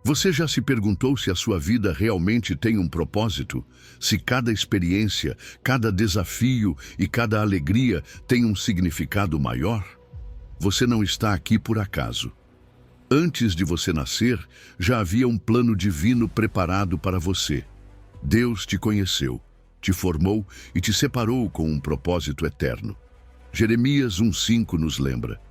Você já se perguntou se a sua vida realmente tem um propósito? Se cada experiência, cada desafio e cada alegria tem um significado maior? Você não está aqui por acaso. Antes de você nascer, já havia um plano divino preparado para você. Deus te conheceu, te formou e te separou com um propósito eterno. Jeremias 1:5 nos lembra: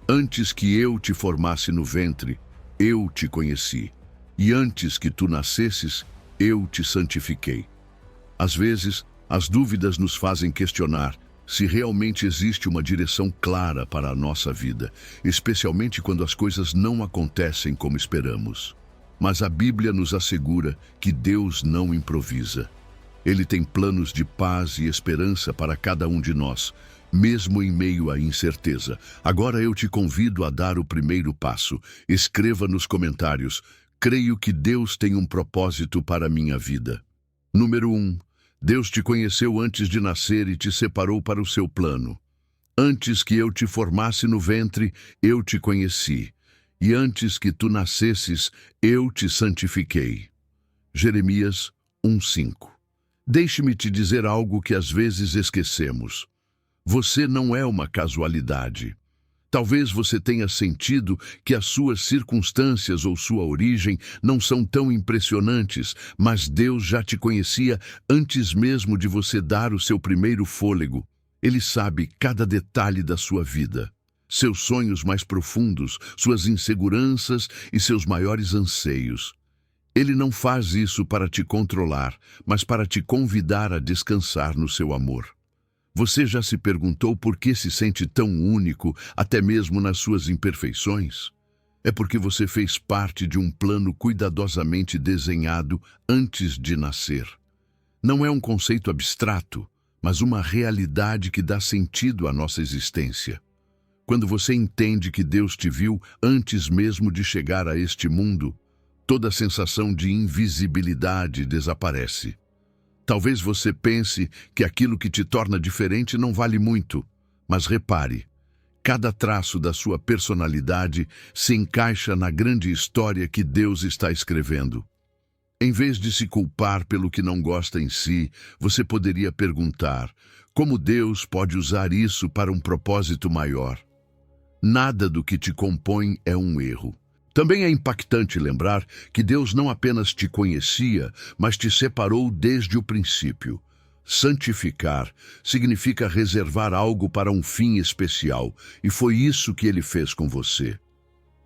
Antes que eu te formasse no ventre, eu te conheci, e antes que tu nascesses, eu te santifiquei. Às vezes, as dúvidas nos fazem questionar se realmente existe uma direção clara para a nossa vida, especialmente quando as coisas não acontecem como esperamos. Mas a Bíblia nos assegura que Deus não improvisa. Ele tem planos de paz e esperança para cada um de nós, mesmo em meio à incerteza. Agora eu te convido a dar o primeiro passo. Escreva nos comentários: creio que Deus tem um propósito para a minha vida. Número 1. Deus te conheceu antes de nascer e te separou para o seu plano. Antes que eu te formasse no ventre, eu te conheci. E antes que tu nascesses, eu te santifiquei. Jeremias 1:5. Deixe-me te dizer algo que às vezes esquecemos. Você não é uma casualidade. Talvez você tenha sentido que as suas circunstâncias ou sua origem não são tão impressionantes, mas Deus já te conhecia antes mesmo de você dar o seu primeiro fôlego. Ele sabe cada detalhe da sua vida, seus sonhos mais profundos, suas inseguranças e seus maiores anseios. Ele não faz isso para te controlar, mas para te convidar a descansar no seu amor. Você já se perguntou por que se sente tão único, até mesmo nas suas imperfeições? É porque você fez parte de um plano cuidadosamente desenhado antes de nascer. Não é um conceito abstrato, mas uma realidade que dá sentido à nossa existência. Quando você entende que Deus te viu antes mesmo de chegar a este mundo, toda a sensação de invisibilidade desaparece. Talvez você pense que aquilo que te torna diferente não vale muito, mas repare, cada traço da sua personalidade se encaixa na grande história que Deus está escrevendo. Em vez de se culpar pelo que não gosta em si, você poderia perguntar: como Deus pode usar isso para um propósito maior? Nada do que te compõe é um erro. Também é impactante lembrar que Deus não apenas te conhecia, mas te separou desde o princípio. Santificar significa reservar algo para um fim especial, e foi isso que Ele fez com você.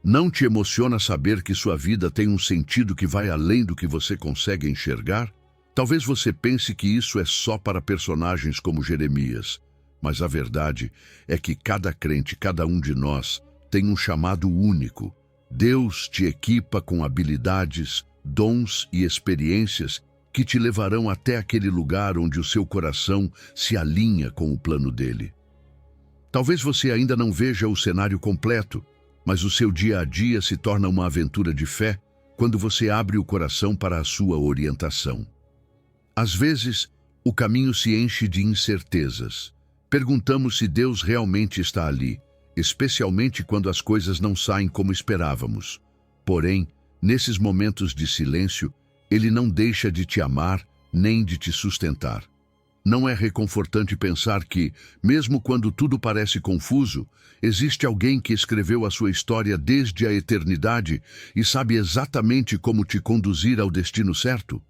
Não te emociona saber que sua vida tem um sentido que vai além do que você consegue enxergar? Talvez você pense que isso é só para personagens como Jeremias, mas a verdade é que cada crente, cada um de nós, tem um chamado único. Deus te equipa com habilidades, dons e experiências que te levarão até aquele lugar onde o seu coração se alinha com o plano dele. Talvez você ainda não veja o cenário completo, mas o seu dia a dia se torna uma aventura de fé quando você abre o coração para a sua orientação. Às vezes, o caminho se enche de incertezas. Perguntamos se Deus realmente está ali, especialmente quando as coisas não saem como esperávamos. Porém, nesses momentos de silêncio, Ele não deixa de te amar nem de te sustentar. Não é reconfortante pensar que, mesmo quando tudo parece confuso, existe alguém que escreveu a sua história desde a eternidade e sabe exatamente como te conduzir ao destino certo?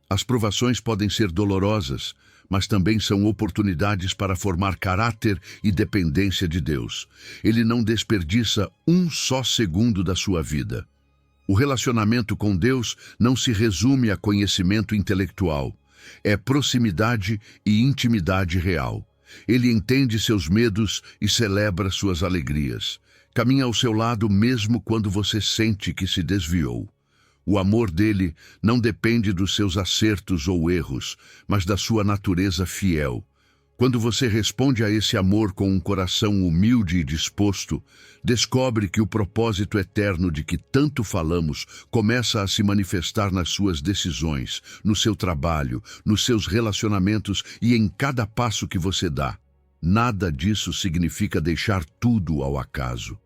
As provações podem ser dolorosas, mas também são oportunidades para formar caráter e dependência de Deus. Ele não desperdiça um só segundo da sua vida. O relacionamento com Deus não se resume a conhecimento intelectual. É proximidade e intimidade real. Ele entende seus medos e celebra suas alegrias. Caminha ao seu lado mesmo quando você sente que se desviou. O amor dele não depende dos seus acertos ou erros, mas da sua natureza fiel. Quando você responde a esse amor com um coração humilde e disposto, descobre que o propósito eterno de que tanto falamos começa a se manifestar nas suas decisões, no seu trabalho, nos seus relacionamentos e em cada passo que você dá. Nada disso significa deixar tudo ao acaso.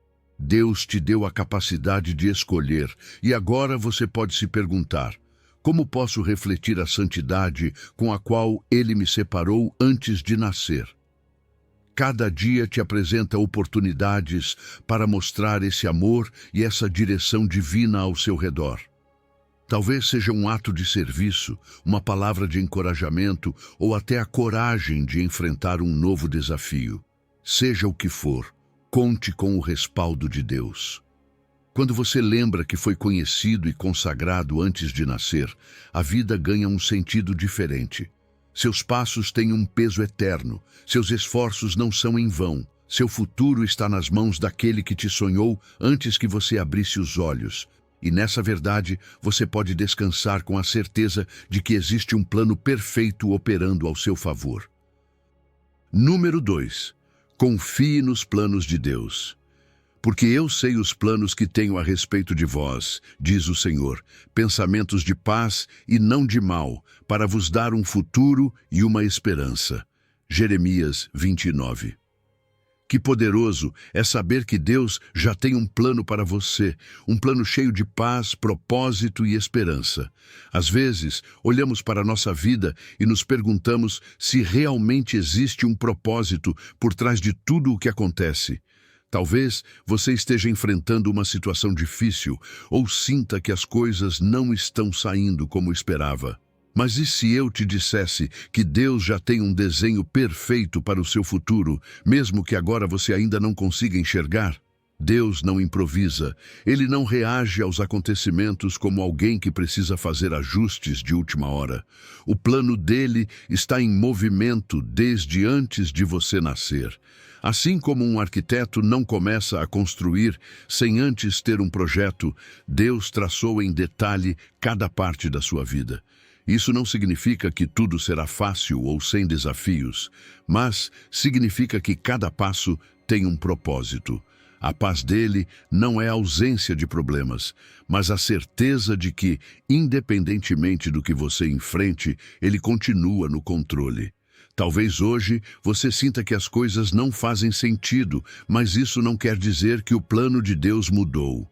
Deus te deu a capacidade de escolher, e agora você pode se perguntar: como posso refletir a santidade com a qual Ele me separou antes de nascer? Cada dia te apresenta oportunidades para mostrar esse amor e essa direção divina ao seu redor. Talvez seja um ato de serviço, uma palavra de encorajamento ou até a coragem de enfrentar um novo desafio. Seja o que for, conte com o respaldo de Deus. Quando você lembra que foi conhecido e consagrado antes de nascer, a vida ganha um sentido diferente. Seus passos têm um peso eterno, seus esforços não são em vão, seu futuro está nas mãos daquele que te sonhou antes que você abrisse os olhos. E nessa verdade, você pode descansar com a certeza de que existe um plano perfeito operando ao seu favor. Número 2. Confie nos planos de Deus. Porque eu sei os planos que tenho a respeito de vós, diz o Senhor, pensamentos de paz e não de mal, para vos dar um futuro e uma esperança. Jeremias 29. Que poderoso é saber que Deus já tem um plano para você, um plano cheio de paz, propósito e esperança. Às vezes, olhamos para a nossa vida e nos perguntamos se realmente existe um propósito por trás de tudo o que acontece. Talvez você esteja enfrentando uma situação difícil ou sinta que as coisas não estão saindo como esperava. Mas e se eu te dissesse que Deus já tem um desenho perfeito para o seu futuro, mesmo que agora você ainda não consiga enxergar? Deus não improvisa, Ele não reage aos acontecimentos como alguém que precisa fazer ajustes de última hora. O plano dele está em movimento desde antes de você nascer. Assim como um arquiteto não começa a construir sem antes ter um projeto, Deus traçou em detalhe cada parte da sua vida. Isso não significa que tudo será fácil ou sem desafios, mas significa que cada passo tem um propósito. A paz dele não é a ausência de problemas, mas a certeza de que, independentemente do que você enfrente, ele continua no controle. Talvez hoje você sinta que as coisas não fazem sentido, mas isso não quer dizer que o plano de Deus mudou.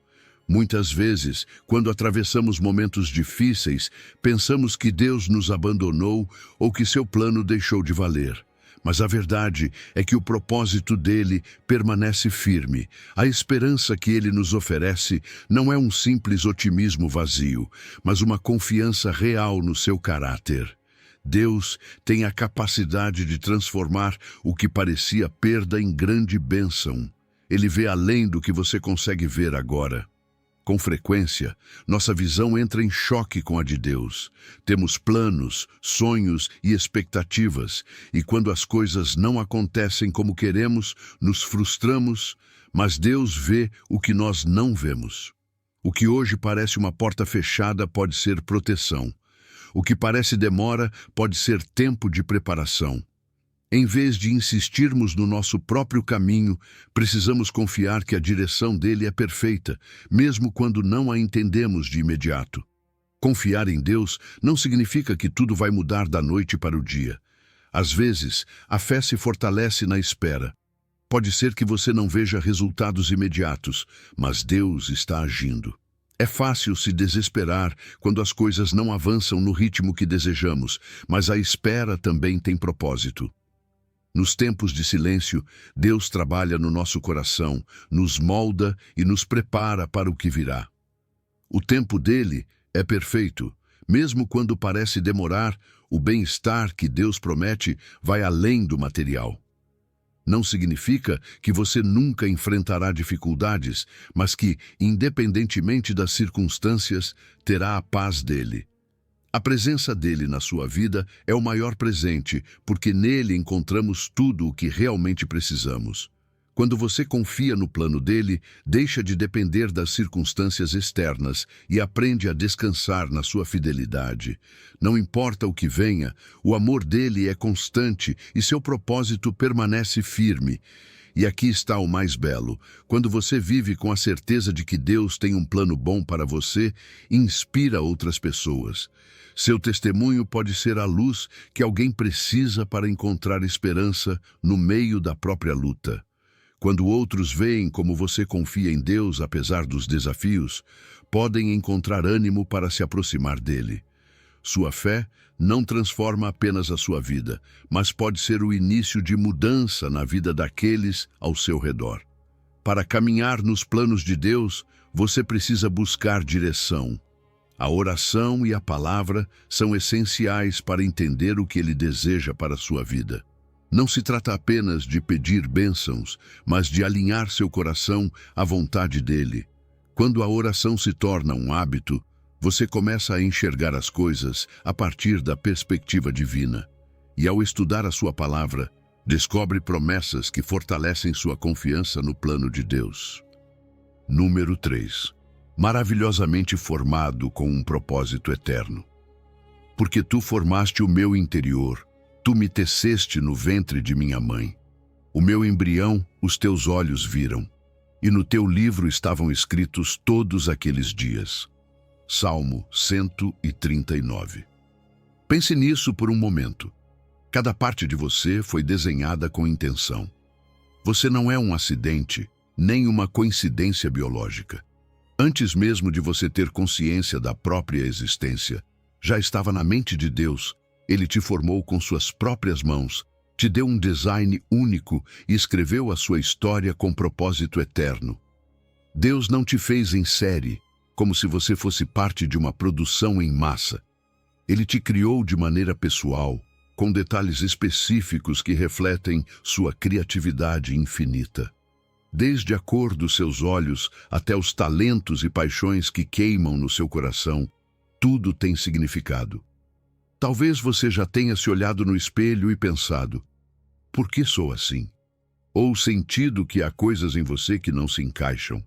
Muitas vezes, quando atravessamos momentos difíceis, pensamos que Deus nos abandonou ou que seu plano deixou de valer. Mas a verdade é que o propósito dele permanece firme. A esperança que ele nos oferece não é um simples otimismo vazio, mas uma confiança real no seu caráter. Deus tem a capacidade de transformar o que parecia perda em grande bênção. Ele vê além do que você consegue ver agora. Com frequência, nossa visão entra em choque com a de Deus. Temos planos, sonhos e expectativas, e quando as coisas não acontecem como queremos, nos frustramos, mas Deus vê o que nós não vemos. O que hoje parece uma porta fechada pode ser proteção. O que parece demora pode ser tempo de preparação. Em vez de insistirmos no nosso próprio caminho, precisamos confiar que a direção dele é perfeita, mesmo quando não a entendemos de imediato. Confiar em Deus não significa que tudo vai mudar da noite para o dia. Às vezes, a fé se fortalece na espera. Pode ser que você não veja resultados imediatos, mas Deus está agindo. É fácil se desesperar quando as coisas não avançam no ritmo que desejamos, mas a espera também tem propósito. Nos tempos de silêncio, Deus trabalha no nosso coração, nos molda e nos prepara para o que virá. O tempo dele é perfeito. Mesmo quando parece demorar, o bem-estar que Deus promete vai além do material. Não significa que você nunca enfrentará dificuldades, mas que, independentemente das circunstâncias, terá a paz dele. A presença dele na sua vida é o maior presente, porque nele encontramos tudo o que realmente precisamos. Quando você confia no plano dele, deixa de depender das circunstâncias externas e aprende a descansar na sua fidelidade. Não importa o que venha, o amor dele é constante e seu propósito permanece firme. E aqui está o mais belo. Quando você vive com a certeza de que Deus tem um plano bom para você, inspira outras pessoas. Seu testemunho pode ser a luz que alguém precisa para encontrar esperança no meio da própria luta. Quando outros veem como você confia em Deus apesar dos desafios, podem encontrar ânimo para se aproximar dele. Sua fé não transforma apenas a sua vida, mas pode ser o início de mudança na vida daqueles ao seu redor. Para caminhar nos planos de Deus, você precisa buscar direção. A oração e a palavra são essenciais para entender o que Ele deseja para a sua vida. Não se trata apenas de pedir bênçãos, mas de alinhar seu coração à vontade dEle. Quando a oração se torna um hábito, você começa a enxergar as coisas a partir da perspectiva divina. E ao estudar a sua palavra, descobre promessas que fortalecem sua confiança no plano de Deus. Número 3. Maravilhosamente formado com um propósito eterno. Porque tu formaste o meu interior, tu me teceste no ventre de minha mãe. O meu embrião os teus olhos viram, e no teu livro estavam escritos todos aqueles dias. Salmo 139. Pense nisso por um momento. Cada parte de você foi desenhada com intenção. Você não é um acidente, nem uma coincidência biológica. Antes mesmo de você ter consciência da própria existência, já estava na mente de Deus. Ele te formou com suas próprias mãos, te deu um design único e escreveu a sua história com propósito eterno. Deus não te fez em série, como se você fosse parte de uma produção em massa. Ele te criou de maneira pessoal, com detalhes específicos que refletem sua criatividade infinita. Desde a cor dos seus olhos até os talentos e paixões que queimam no seu coração, tudo tem significado. Talvez você já tenha se olhado no espelho e pensado, por que sou assim? Ou sentido que há coisas em você que não se encaixam.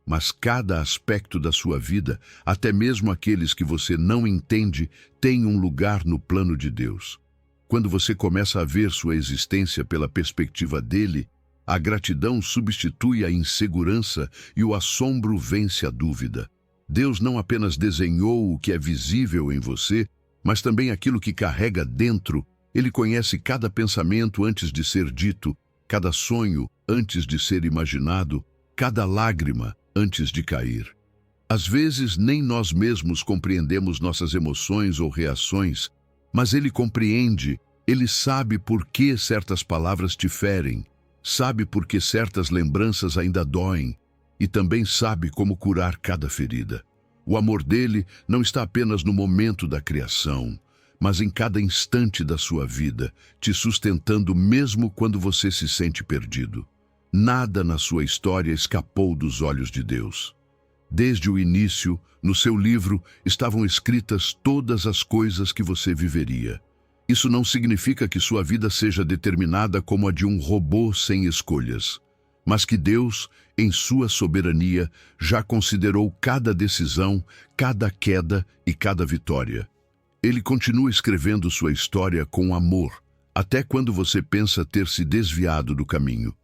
Mas cada aspecto da sua vida, até mesmo aqueles que você não entende, tem um lugar no plano de Deus. Quando você começa a ver sua existência pela perspectiva dele, a gratidão substitui a insegurança e o assombro vence a dúvida. Deus não apenas desenhou o que é visível em você, mas também aquilo que carrega dentro. Ele conhece cada pensamento antes de ser dito, cada sonho antes de ser imaginado, cada lágrima antes de cair. Às vezes, nem nós mesmos compreendemos nossas emoções ou reações, mas Ele compreende, Ele sabe por que certas palavras te ferem, sabe por que certas lembranças ainda doem, e também sabe como curar cada ferida. O amor dele não está apenas no momento da criação, mas em cada instante da sua vida, te sustentando mesmo quando você se sente perdido. Nada na sua história escapou dos olhos de Deus. Desde o início, no seu livro, estavam escritas todas as coisas que você viveria. Isso não significa que sua vida seja determinada como a de um robô sem escolhas, mas que Deus, em sua soberania, já considerou cada decisão, cada queda e cada vitória. Ele continua escrevendo sua história com amor, até quando você pensa ter se desviado do caminho.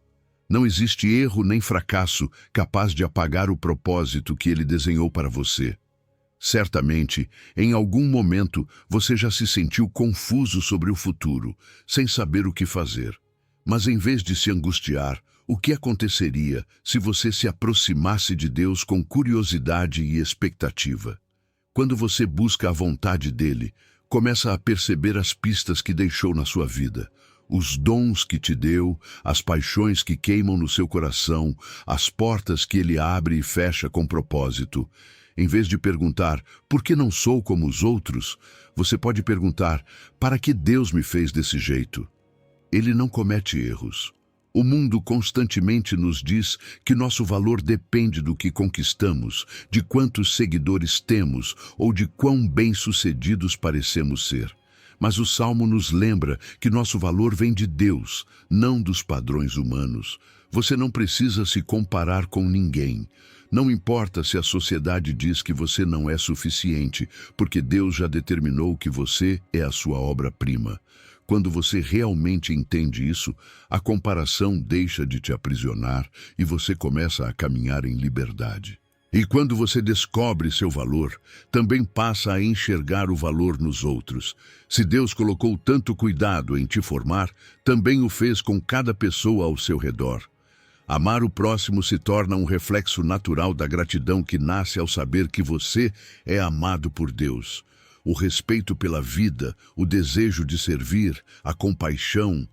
Não existe erro nem fracasso capaz de apagar o propósito que ele desenhou para você. Certamente, em algum momento, você já se sentiu confuso sobre o futuro, sem saber o que fazer. Mas em vez de se angustiar, o que aconteceria se você se aproximasse de Deus com curiosidade e expectativa? Quando você busca a vontade dele, começa a perceber as pistas que deixou na sua vida, os dons que te deu, as paixões que queimam no seu coração, as portas que ele abre e fecha com propósito. Em vez de perguntar, por que não sou como os outros, você pode perguntar, para que Deus me fez desse jeito? Ele não comete erros. O mundo constantemente nos diz que nosso valor depende do que conquistamos, de quantos seguidores temos ou de quão bem-sucedidos parecemos ser. Mas o Salmo nos lembra que nosso valor vem de Deus, não dos padrões humanos. Você não precisa se comparar com ninguém. Não importa se a sociedade diz que você não é suficiente, porque Deus já determinou que você é a sua obra-prima. Quando você realmente entende isso, a comparação deixa de te aprisionar e você começa a caminhar em liberdade. E quando você descobre seu valor, também passa a enxergar o valor nos outros. Se Deus colocou tanto cuidado em te formar, também o fez com cada pessoa ao seu redor. Amar o próximo se torna um reflexo natural da gratidão que nasce ao saber que você é amado por Deus. O respeito pela vida, o desejo de servir, a compaixão,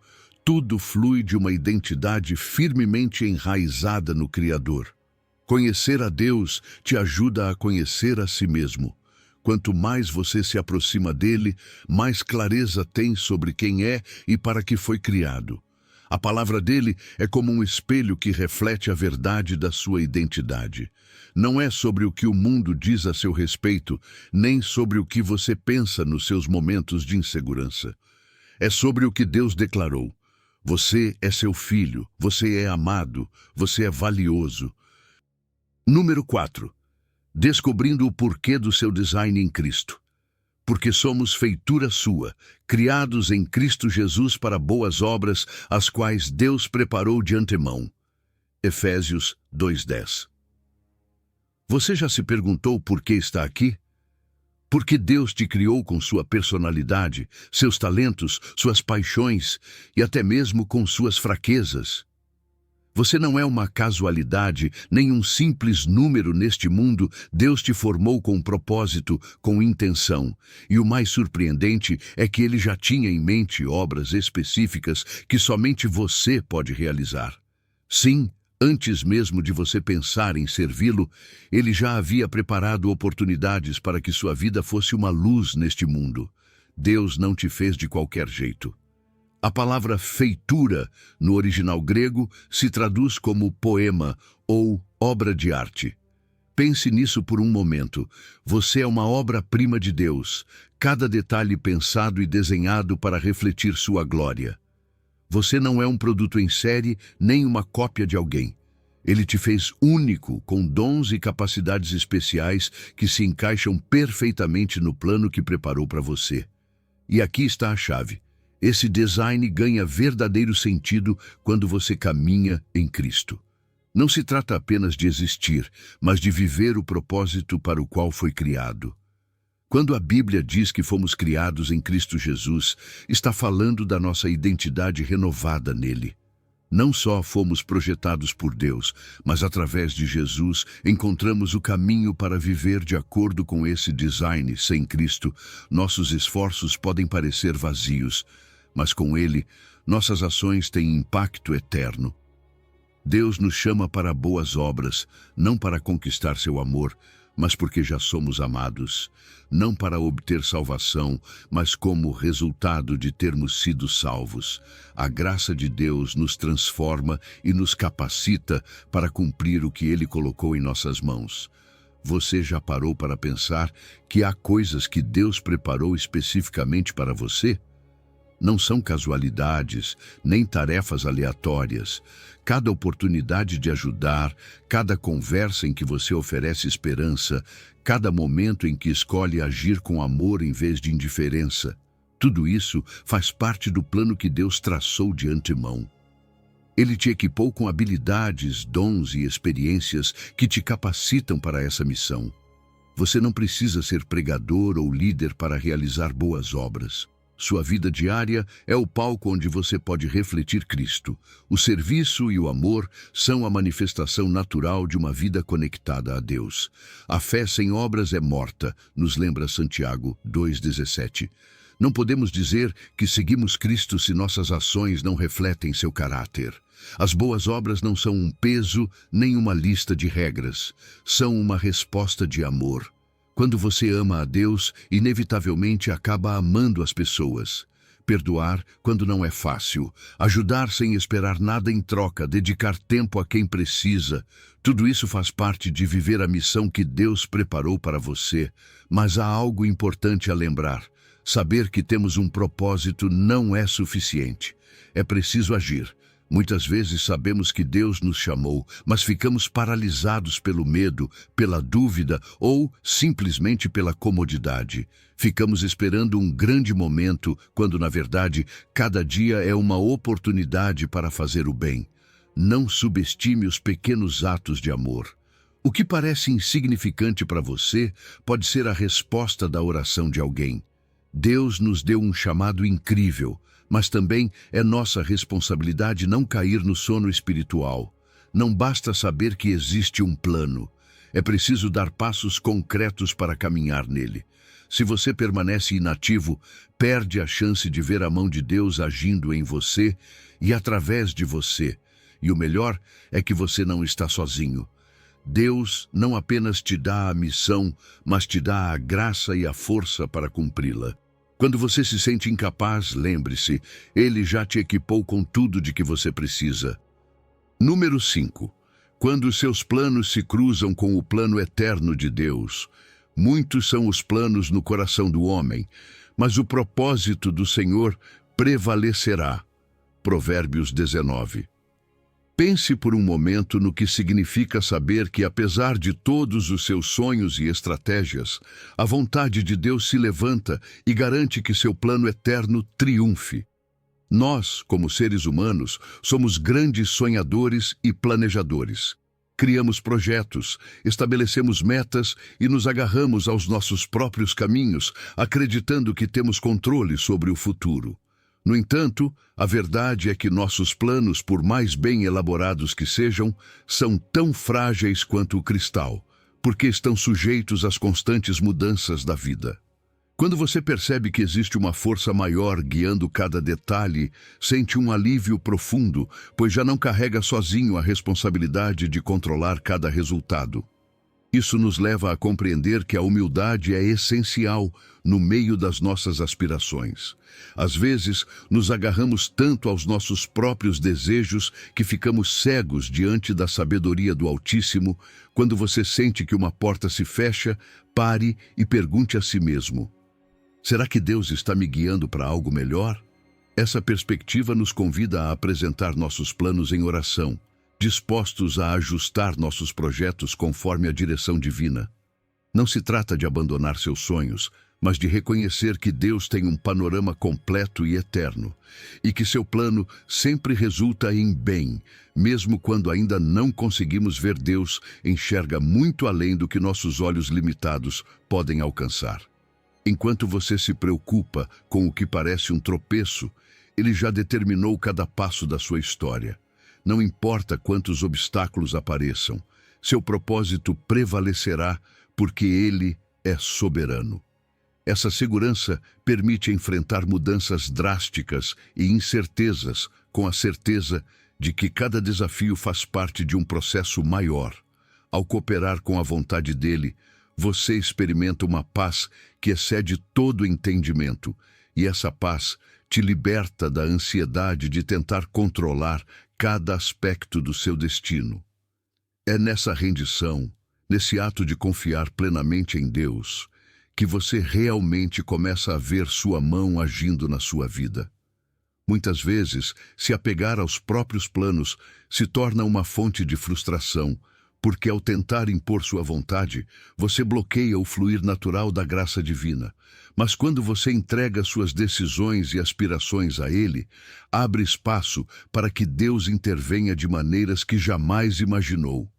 tudo flui de uma identidade firmemente enraizada no Criador. Conhecer a Deus te ajuda a conhecer a si mesmo. Quanto mais você se aproxima dele, mais clareza tem sobre quem é e para que foi criado. A palavra dele é como um espelho que reflete a verdade da sua identidade. Não é sobre o que o mundo diz a seu respeito, nem sobre o que você pensa nos seus momentos de insegurança. É sobre o que Deus declarou. Você é seu filho, você é amado, você é valioso. Número 4. Descobrindo o porquê do seu design em Cristo. Porque somos feitura sua, criados em Cristo Jesus para boas obras, as quais Deus preparou de antemão. Efésios 2:10. Você já se perguntou por que está aqui? Porque Deus te criou com sua personalidade, seus talentos, suas paixões e até mesmo com suas fraquezas. Você não é uma casualidade, nem um simples número neste mundo. Deus te formou com propósito, com intenção. E o mais surpreendente é que Ele já tinha em mente obras específicas que somente você pode realizar. Sim, antes mesmo de você pensar em servi-lo, Ele já havia preparado oportunidades para que sua vida fosse uma luz neste mundo. Deus não te fez de qualquer jeito. A palavra feitura, no original grego, se traduz como poema ou obra de arte. Pense nisso por um momento. Você é uma obra-prima de Deus, cada detalhe pensado e desenhado para refletir sua glória. Você não é um produto em série, nem uma cópia de alguém. Ele te fez único, com dons e capacidades especiais que se encaixam perfeitamente no plano que preparou para você. E aqui está a chave. Esse design ganha verdadeiro sentido quando você caminha em Cristo. Não se trata apenas de existir, mas de viver o propósito para o qual foi criado. Quando a Bíblia diz que fomos criados em Cristo Jesus, está falando da nossa identidade renovada nele. Não só fomos projetados por Deus, mas através de Jesus encontramos o caminho para viver de acordo com esse design. Sem Cristo, nossos esforços podem parecer vazios, mas com Ele, nossas ações têm impacto eterno. Deus nos chama para boas obras, não para conquistar seu amor, mas porque já somos amados, não para obter salvação, mas como resultado de termos sido salvos. A graça de Deus nos transforma e nos capacita para cumprir o que Ele colocou em nossas mãos. Você já parou para pensar que há coisas que Deus preparou especificamente para você? Não são casualidades, nem tarefas aleatórias. Cada oportunidade de ajudar, cada conversa em que você oferece esperança, cada momento em que escolhe agir com amor em vez de indiferença, tudo isso faz parte do plano que Deus traçou de antemão. Ele te equipou com habilidades, dons e experiências que te capacitam para essa missão. Você não precisa ser pregador ou líder para realizar boas obras. Sua vida diária é o palco onde você pode refletir Cristo. O serviço e o amor são a manifestação natural de uma vida conectada a Deus. A fé sem obras é morta, nos lembra Santiago 2,17. Não podemos dizer que seguimos Cristo se nossas ações não refletem seu caráter. As boas obras não são um peso nem uma lista de regras. São uma resposta de amor. Quando você ama a Deus, inevitavelmente acaba amando as pessoas. Perdoar quando não é fácil, ajudar sem esperar nada em troca, dedicar tempo a quem precisa. Tudo isso faz parte de viver a missão que Deus preparou para você. Mas há algo importante a lembrar. Saber que temos um propósito não é suficiente. É preciso agir. Muitas vezes sabemos que Deus nos chamou, mas ficamos paralisados pelo medo, pela dúvida ou simplesmente pela comodidade. Ficamos esperando um grande momento, quando na verdade cada dia é uma oportunidade para fazer o bem. Não subestime os pequenos atos de amor. O que parece insignificante para você pode ser a resposta da oração de alguém. Deus nos deu um chamado incrível, mas também é nossa responsabilidade não cair no sono espiritual. Não basta saber que existe um plano. É preciso dar passos concretos para caminhar nele. Se você permanece inativo, perde a chance de ver a mão de Deus agindo em você e através de você. E o melhor é que você não está sozinho. Deus não apenas te dá a missão, mas te dá a graça e a força para cumpri-la. Quando você se sente incapaz, lembre-se, Ele já te equipou com tudo de que você precisa. Número 5. Quando os seus planos se cruzam com o plano eterno de Deus. Muitos são os planos no coração do homem, mas o propósito do Senhor prevalecerá. Provérbios 19. Pense por um momento no que significa saber que, apesar de todos os seus sonhos e estratégias, a vontade de Deus se levanta e garante que seu plano eterno triunfe. Nós, como seres humanos, somos grandes sonhadores e planejadores. Criamos projetos, estabelecemos metas e nos agarramos aos nossos próprios caminhos, acreditando que temos controle sobre o futuro. No entanto, a verdade é que nossos planos, por mais bem elaborados que sejam, são tão frágeis quanto o cristal, porque estão sujeitos às constantes mudanças da vida. Quando você percebe que existe uma força maior guiando cada detalhe, sente um alívio profundo, pois já não carrega sozinho a responsabilidade de controlar cada resultado. Isso nos leva a compreender que a humildade é essencial no meio das nossas aspirações. Às vezes, nos agarramos tanto aos nossos próprios desejos que ficamos cegos diante da sabedoria do Altíssimo. Quando você sente que uma porta se fecha, pare e pergunte a si mesmo: será que Deus está me guiando para algo melhor? Essa perspectiva nos convida a apresentar nossos planos em oração, dispostos a ajustar nossos projetos conforme a direção divina. Não se trata de abandonar seus sonhos, mas de reconhecer que Deus tem um panorama completo e eterno, e que seu plano sempre resulta em bem, mesmo quando ainda não conseguimos ver. Deus enxerga muito além do que nossos olhos limitados podem alcançar. Enquanto você se preocupa com o que parece um tropeço, Ele já determinou cada passo da sua história. Não importa quantos obstáculos apareçam, seu propósito prevalecerá porque Ele é soberano. Essa segurança permite enfrentar mudanças drásticas e incertezas com a certeza de que cada desafio faz parte de um processo maior. Ao cooperar com a vontade dele, você experimenta uma paz que excede todo entendimento, e essa paz te liberta da ansiedade de tentar controlar cada aspecto do seu destino. É nessa rendição, nesse ato de confiar plenamente em Deus, que você realmente começa a ver sua mão agindo na sua vida. Muitas vezes, se apegar aos próprios planos se torna uma fonte de frustração, porque ao tentar impor sua vontade, você bloqueia o fluir natural da graça divina. Mas quando você entrega suas decisões e aspirações a Ele, abre espaço para que Deus intervenha de maneiras que jamais imaginou.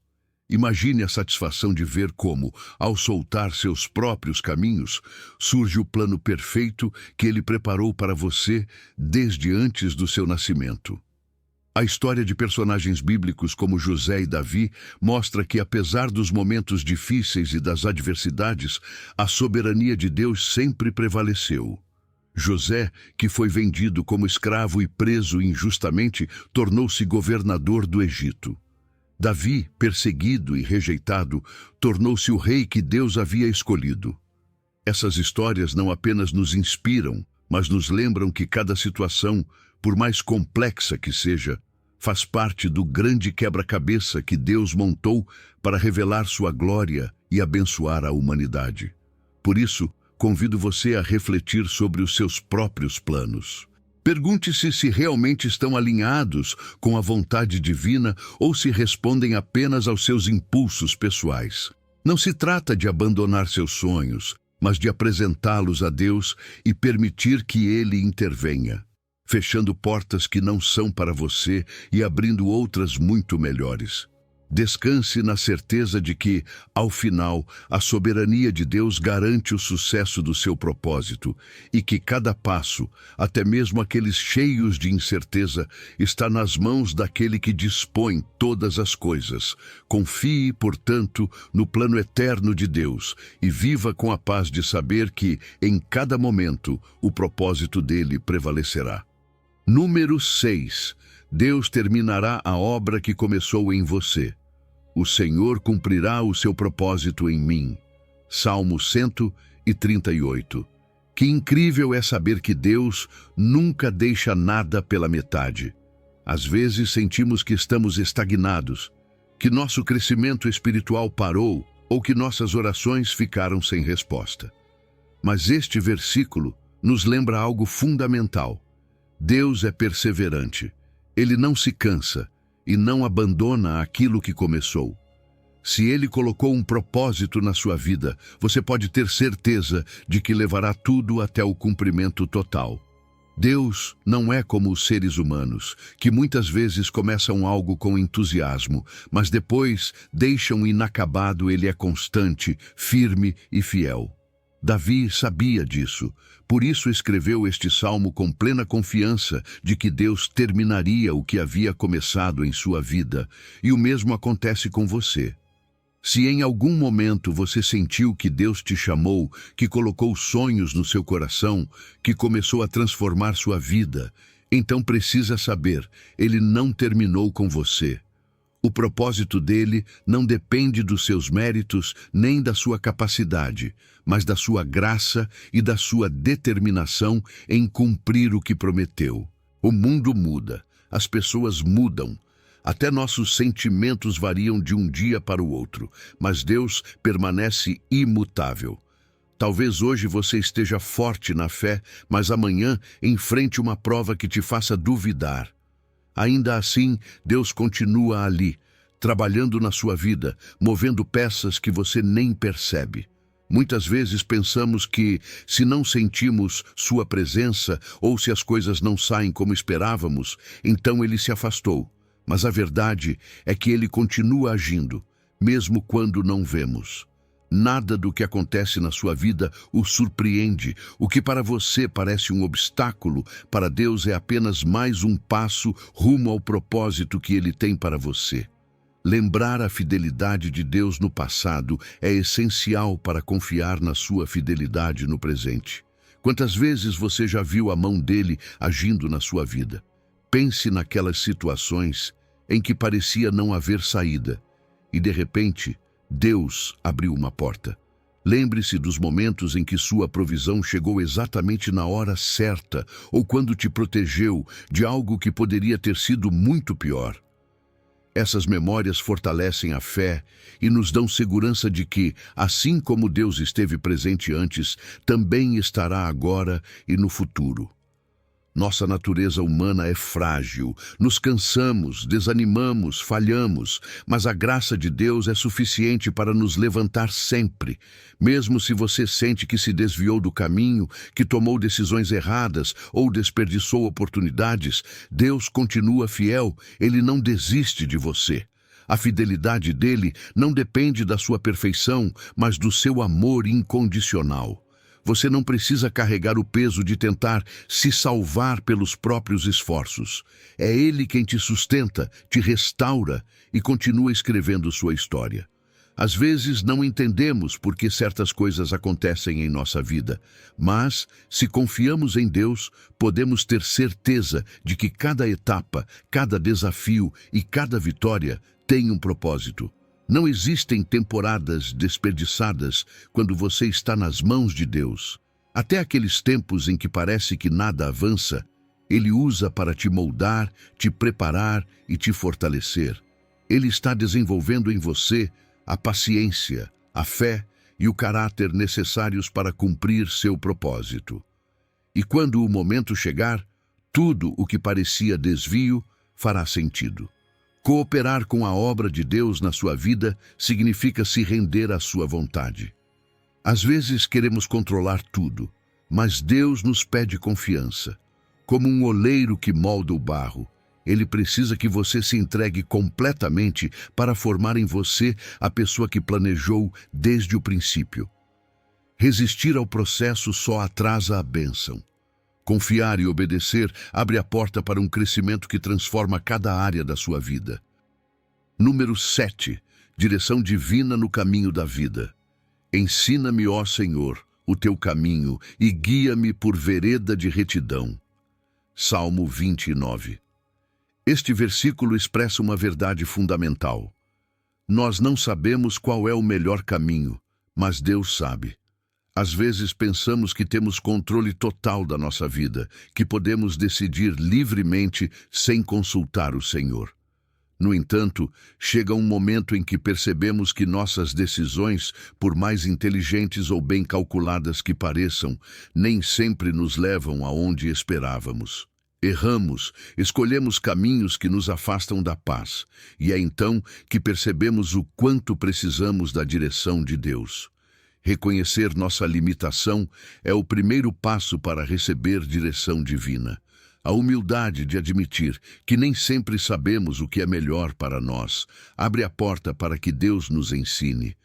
Imagine a satisfação de ver como, ao soltar seus próprios caminhos, surge o plano perfeito que Ele preparou para você desde antes do seu nascimento. A história de personagens bíblicos como José e Davi mostra que, apesar dos momentos difíceis e das adversidades, a soberania de Deus sempre prevaleceu. José, que foi vendido como escravo e preso injustamente, tornou-se governador do Egito. Davi, perseguido e rejeitado, tornou-se o rei que Deus havia escolhido. Essas histórias não apenas nos inspiram, mas nos lembram que cada situação, por mais complexa que seja, faz parte do grande quebra-cabeça que Deus montou para revelar sua glória e abençoar a humanidade. Por isso, convido você a refletir sobre os seus próprios planos. Pergunte-se se realmente estão alinhados com a vontade divina ou se respondem apenas aos seus impulsos pessoais. Não se trata de abandonar seus sonhos, mas de apresentá-los a Deus e permitir que Ele intervenha, fechando portas que não são para você e abrindo outras muito melhores. Descanse na certeza de que, ao final, a soberania de Deus garante o sucesso do seu propósito e que cada passo, até mesmo aqueles cheios de incerteza, está nas mãos daquele que dispõe todas as coisas. Confie, portanto, no plano eterno de Deus e viva com a paz de saber que, em cada momento, o propósito dele prevalecerá. Número 6. Deus terminará a obra que começou em você. O Senhor cumprirá o seu propósito em mim. Salmo 138. Que incrível é saber que Deus nunca deixa nada pela metade. Às vezes sentimos que estamos estagnados, que nosso crescimento espiritual parou ou que nossas orações ficaram sem resposta. Mas este versículo nos lembra algo fundamental. Deus é perseverante. Ele não se cansa e não abandona aquilo que começou. Se Ele colocou um propósito na sua vida, você pode ter certeza de que levará tudo até o cumprimento total. Deus não é como os seres humanos, que muitas vezes começam algo com entusiasmo, mas depois deixam inacabado. Ele é constante, firme e fiel. Davi sabia disso, por isso escreveu este salmo com plena confiança de que Deus terminaria o que havia começado em sua vida, e o mesmo acontece com você. Se em algum momento você sentiu que Deus te chamou, que colocou sonhos no seu coração, que começou a transformar sua vida, então precisa saber, Ele não terminou com você. O propósito dele não depende dos seus méritos nem da sua capacidade, mas da sua graça e da sua determinação em cumprir o que prometeu. O mundo muda, as pessoas mudam, até nossos sentimentos variam de um dia para o outro, mas Deus permanece imutável. Talvez hoje você esteja forte na fé, mas amanhã enfrente uma prova que te faça duvidar. Ainda assim, Deus continua ali, trabalhando na sua vida, movendo peças que você nem percebe. Muitas vezes pensamos que, se não sentimos sua presença ou se as coisas não saem como esperávamos, então Ele se afastou. Mas a verdade é que Ele continua agindo, mesmo quando não vemos. Nada do que acontece na sua vida o surpreende. O que para você parece um obstáculo, para Deus é apenas mais um passo rumo ao propósito que Ele tem para você. Lembrar a fidelidade de Deus no passado é essencial para confiar na sua fidelidade no presente. Quantas vezes você já viu a mão dele agindo na sua vida? Pense naquelas situações em que parecia não haver saída e, de repente, Deus abriu uma porta. Lembre-se dos momentos em que sua provisão chegou exatamente na hora certa ou quando te protegeu de algo que poderia ter sido muito pior. Essas memórias fortalecem a fé e nos dão segurança de que, assim como Deus esteve presente antes, também estará agora e no futuro. Nossa natureza humana é frágil, nos cansamos, desanimamos, falhamos, mas a graça de Deus é suficiente para nos levantar sempre. Mesmo se você sente que se desviou do caminho, que tomou decisões erradas ou desperdiçou oportunidades, Deus continua fiel, Ele não desiste de você. A fidelidade dele não depende da sua perfeição, mas do seu amor incondicional. Você não precisa carregar o peso de tentar se salvar pelos próprios esforços. É Ele quem te sustenta, te restaura e continua escrevendo sua história. Às vezes não entendemos por que certas coisas acontecem em nossa vida, mas, se confiamos em Deus, podemos ter certeza de que cada etapa, cada desafio e cada vitória tem um propósito. Não existem temporadas desperdiçadas quando você está nas mãos de Deus. Até aqueles tempos em que parece que nada avança, Ele usa para te moldar, te preparar e te fortalecer. Ele está desenvolvendo em você a paciência, a fé e o caráter necessários para cumprir seu propósito. E quando o momento chegar, tudo o que parecia desvio fará sentido. Cooperar com a obra de Deus na sua vida significa se render à sua vontade. Às vezes queremos controlar tudo, mas Deus nos pede confiança. Como um oleiro que molda o barro, Ele precisa que você se entregue completamente para formar em você a pessoa que planejou desde o princípio. Resistir ao processo só atrasa a bênção. Confiar e obedecer abre a porta para um crescimento que transforma cada área da sua vida. Número 7. Direção divina no caminho da vida. Ensina-me, ó Senhor, o teu caminho e guia-me por vereda de retidão. Salmo 29. Este versículo expressa uma verdade fundamental. Nós não sabemos qual é o melhor caminho, mas Deus sabe. Às vezes pensamos que temos controle total da nossa vida, que podemos decidir livremente sem consultar o Senhor. No entanto, chega um momento em que percebemos que nossas decisões, por mais inteligentes ou bem calculadas que pareçam, nem sempre nos levam aonde esperávamos. Erramos, escolhemos caminhos que nos afastam da paz, e é então que percebemos o quanto precisamos da direção de Deus. Reconhecer nossa limitação é o primeiro passo para receber direção divina. A humildade de admitir que nem sempre sabemos o que é melhor para nós abre a porta para que Deus nos ensine.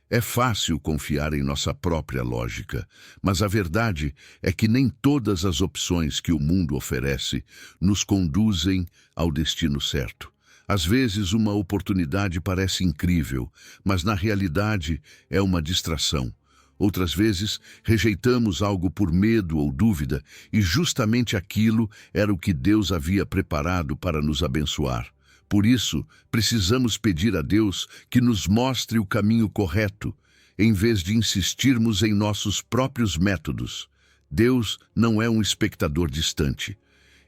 É fácil confiar em nossa própria lógica, mas a verdade é que nem todas as opções que o mundo oferece nos conduzem ao destino certo. Às vezes uma oportunidade parece incrível, mas na realidade é uma distração. Outras vezes, rejeitamos algo por medo ou dúvida, e justamente aquilo era o que Deus havia preparado para nos abençoar. Por isso, precisamos pedir a Deus que nos mostre o caminho correto, em vez de insistirmos em nossos próprios métodos. Deus não é um espectador distante.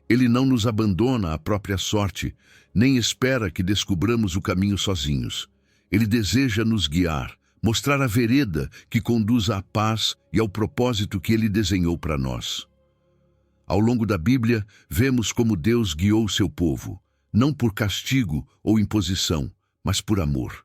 Ele não nos abandona à própria sorte, nem espera que descubramos o caminho sozinhos. Ele deseja nos guiar, mostrar a vereda que conduz à paz e ao propósito que Ele desenhou para nós. Ao longo da Bíblia, vemos como Deus guiou seu povo, não por castigo ou imposição, mas por amor.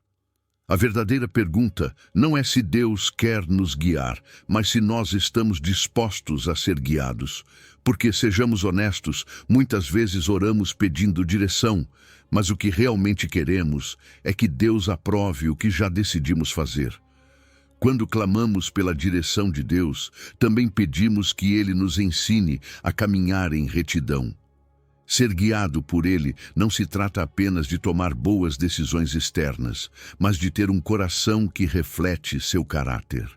A verdadeira pergunta não é se Deus quer nos guiar, mas se nós estamos dispostos a ser guiados. Porque, sejamos honestos, muitas vezes oramos pedindo direção, mas o que realmente queremos é que Deus aprove o que já decidimos fazer. Quando clamamos pela direção de Deus, também pedimos que Ele nos ensine a caminhar em retidão. Ser guiado por Ele não se trata apenas de tomar boas decisões externas, mas de ter um coração que reflete seu caráter.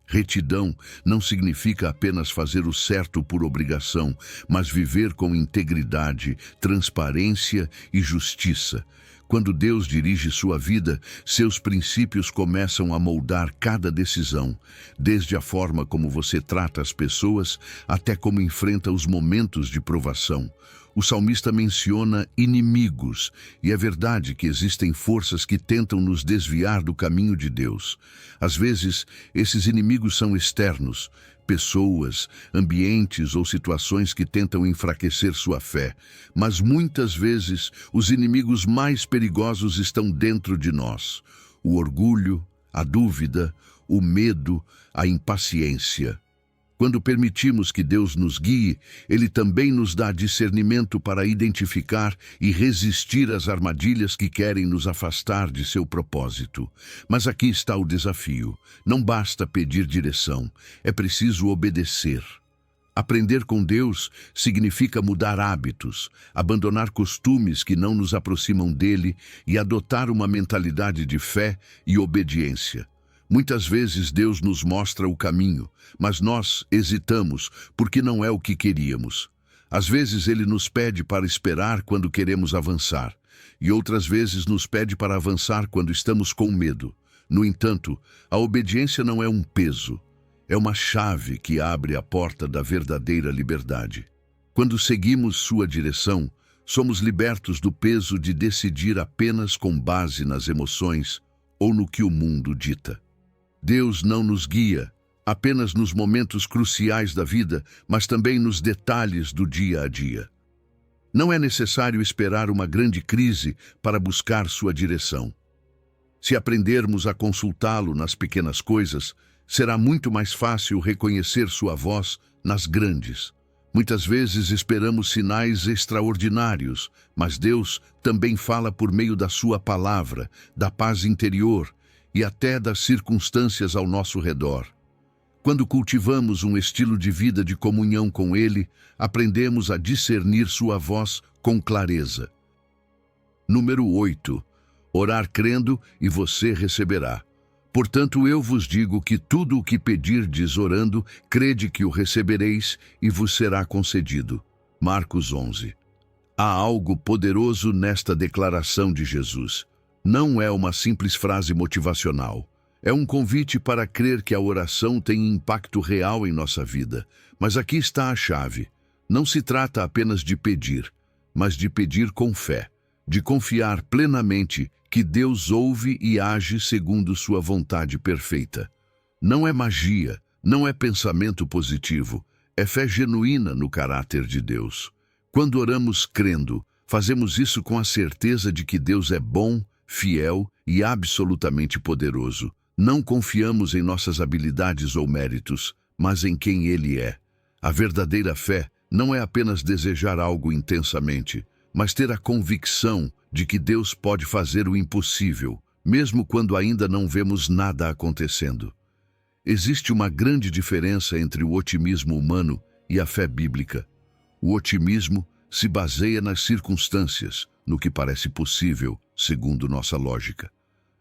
Retidão não significa apenas fazer o certo por obrigação, mas viver com integridade, transparência e justiça. Quando Deus dirige sua vida, seus princípios começam a moldar cada decisão, desde a forma como você trata as pessoas até como enfrenta os momentos de provação. O salmista menciona inimigos, e é verdade que existem forças que tentam nos desviar do caminho de Deus. Às vezes, esses inimigos são externos, pessoas, ambientes ou situações que tentam enfraquecer sua fé. Mas muitas vezes, os inimigos mais perigosos estão dentro de nós: o orgulho, a dúvida, o medo, a impaciência. Quando permitimos que Deus nos guie, Ele também nos dá discernimento para identificar e resistir às armadilhas que querem nos afastar de seu propósito. Mas aqui está o desafio. Não basta pedir direção, é preciso obedecer. Aprender com Deus significa mudar hábitos, abandonar costumes que não nos aproximam dele e adotar uma mentalidade de fé e obediência. Muitas vezes Deus nos mostra o caminho, mas nós hesitamos porque não é o que queríamos. Às vezes Ele nos pede para esperar quando queremos avançar, e outras vezes nos pede para avançar quando estamos com medo. No entanto, a obediência não é um peso, é uma chave que abre a porta da verdadeira liberdade. Quando seguimos sua direção, somos libertos do peso de decidir apenas com base nas emoções ou no que o mundo dita. Deus não nos guia apenas nos momentos cruciais da vida, mas também nos detalhes do dia a dia. Não é necessário esperar uma grande crise para buscar sua direção. Se aprendermos a consultá-lo nas pequenas coisas, será muito mais fácil reconhecer sua voz nas grandes. Muitas vezes esperamos sinais extraordinários, mas Deus também fala por meio da sua palavra, da paz interior e até das circunstâncias ao nosso redor. Quando cultivamos um estilo de vida de comunhão com Ele, aprendemos a discernir sua voz com clareza. Número 8. Orar crendo e você receberá. Portanto, eu vos digo que tudo o que pedirdes orando, crede que o recebereis e vos será concedido. Marcos 11. Há algo poderoso nesta declaração de Jesus. Não é uma simples frase motivacional. É um convite para crer que a oração tem impacto real em nossa vida. Mas aqui está a chave. Não se trata apenas de pedir, mas de pedir com fé, de confiar plenamente que Deus ouve e age segundo sua vontade perfeita. Não é magia, não é pensamento positivo, é fé genuína no caráter de Deus. Quando oramos crendo, fazemos isso com a certeza de que Deus é bom, fiel e absolutamente poderoso. Não confiamos em nossas habilidades ou méritos, mas em quem Ele é. A verdadeira fé não é apenas desejar algo intensamente, mas ter a convicção de que Deus pode fazer o impossível, mesmo quando ainda não vemos nada acontecendo. Existe uma grande diferença entre o otimismo humano e a fé bíblica. O otimismo se baseia nas circunstâncias, no que parece possível, segundo nossa lógica.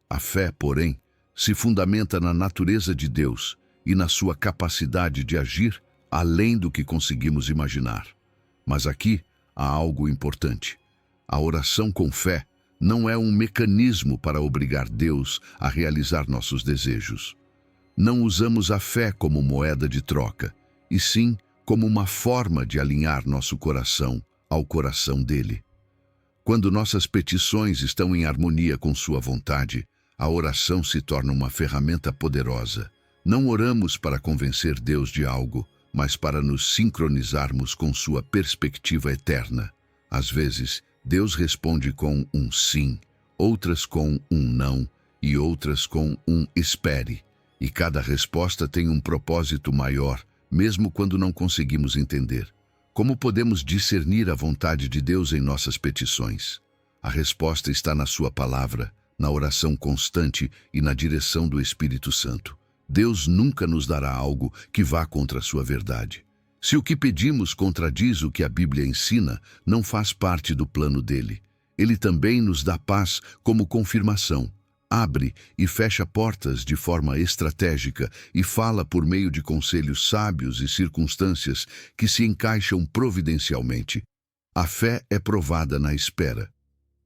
A fé, porém, se fundamenta na natureza de Deus e na sua capacidade de agir além do que conseguimos imaginar. Mas aqui há algo importante. A oração com fé não é um mecanismo para obrigar Deus a realizar nossos desejos. Não usamos a fé como moeda de troca, e sim como uma forma de alinhar nosso coração ao coração dele. Quando nossas petições estão em harmonia com sua vontade, a oração se torna uma ferramenta poderosa. Não oramos para convencer Deus de algo, mas para nos sincronizarmos com sua perspectiva eterna. Às vezes, Deus responde com um sim, outras com um não e outras com um espere. E cada resposta tem um propósito maior, mesmo quando não conseguimos entender. Como podemos discernir a vontade de Deus em nossas petições? A resposta está na sua palavra, na oração constante e na direção do Espírito Santo. Deus nunca nos dará algo que vá contra a sua verdade. Se o que pedimos contradiz o que a Bíblia ensina, não faz parte do plano dele. Ele também nos dá paz como confirmação. Abre e fecha portas de forma estratégica e fala por meio de conselhos sábios e circunstâncias que se encaixam providencialmente. A fé é provada na espera.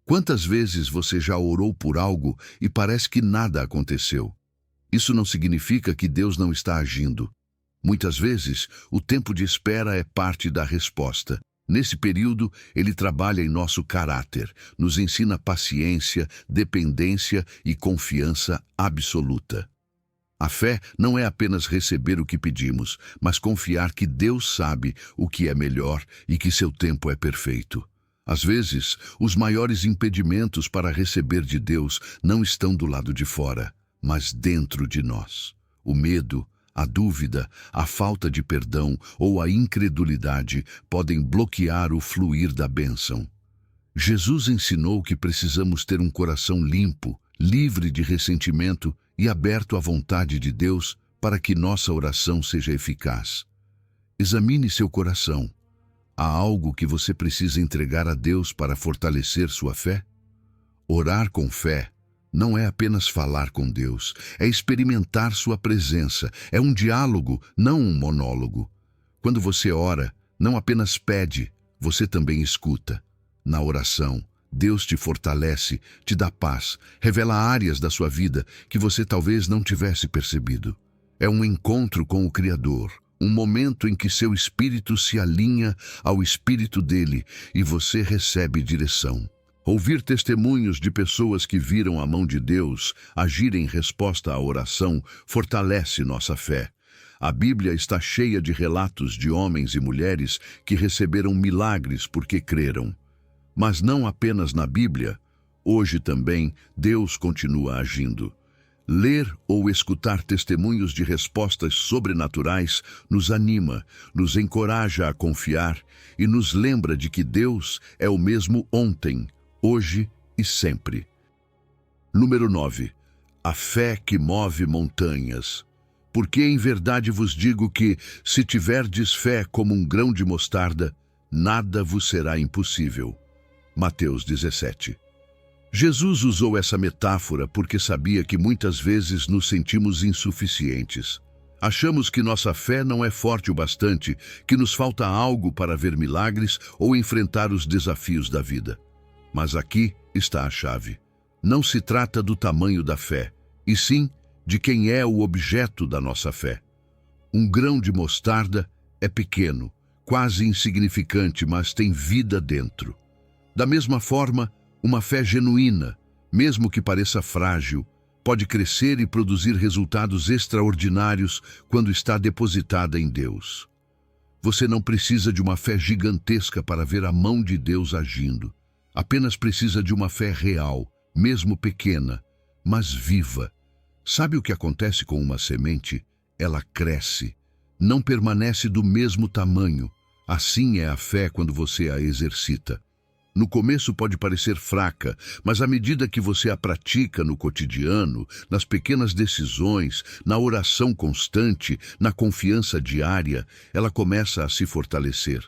Quantas vezes você já orou por algo e parece que nada aconteceu? Isso não significa que Deus não está agindo. Muitas vezes, o tempo de espera é parte da resposta. Nesse período, Ele trabalha em nosso caráter, nos ensina paciência, dependência e confiança absoluta. A fé não é apenas receber o que pedimos, mas confiar que Deus sabe o que é melhor e que seu tempo é perfeito. Às vezes, os maiores impedimentos para receber de Deus não estão do lado de fora, mas dentro de nós. O medo, a dúvida, a falta de perdão ou a incredulidade podem bloquear o fluir da bênção. Jesus ensinou que precisamos ter um coração limpo, livre de ressentimento e aberto à vontade de Deus para que nossa oração seja eficaz. Examine seu coração. Há algo que você precisa entregar a Deus para fortalecer sua fé? Orar com fé não é apenas falar com Deus, é experimentar sua presença, é um diálogo, não um monólogo. Quando você ora, não apenas pede, você também escuta. Na oração, Deus te fortalece, te dá paz, revela áreas da sua vida que você talvez não tivesse percebido. É um encontro com o Criador, um momento em que seu espírito se alinha ao espírito dele e você recebe direção. Ouvir testemunhos de pessoas que viram a mão de Deus agir em resposta à oração fortalece nossa fé. A Bíblia está cheia de relatos de homens e mulheres que receberam milagres porque creram. Mas não apenas na Bíblia, hoje também Deus continua agindo. Ler ou escutar testemunhos de respostas sobrenaturais nos anima, nos encoraja a confiar e nos lembra de que Deus é o mesmo ontem, hoje e sempre. Número 9. A fé que move montanhas. Porque em verdade vos digo que, se tiverdes fé como um grão de mostarda, nada vos será impossível. Mateus 17. Jesus usou essa metáfora porque sabia que muitas vezes nos sentimos insuficientes. Achamos que nossa fé não é forte o bastante, que nos falta algo para ver milagres ou enfrentar os desafios da vida. Mas aqui está a chave. Não se trata do tamanho da fé, e sim de quem é o objeto da nossa fé. Um grão de mostarda é pequeno, quase insignificante, mas tem vida dentro. Da mesma forma, uma fé genuína, mesmo que pareça frágil, pode crescer e produzir resultados extraordinários quando está depositada em Deus. Você não precisa de uma fé gigantesca para ver a mão de Deus agindo. Apenas precisa de uma fé real, mesmo pequena, mas viva. Sabe o que acontece com uma semente? Ela cresce, não permanece do mesmo tamanho. Assim é a fé quando você a exercita. No começo pode parecer fraca, mas à medida que você a pratica no cotidiano, nas pequenas decisões, na oração constante, na confiança diária, ela começa a se fortalecer.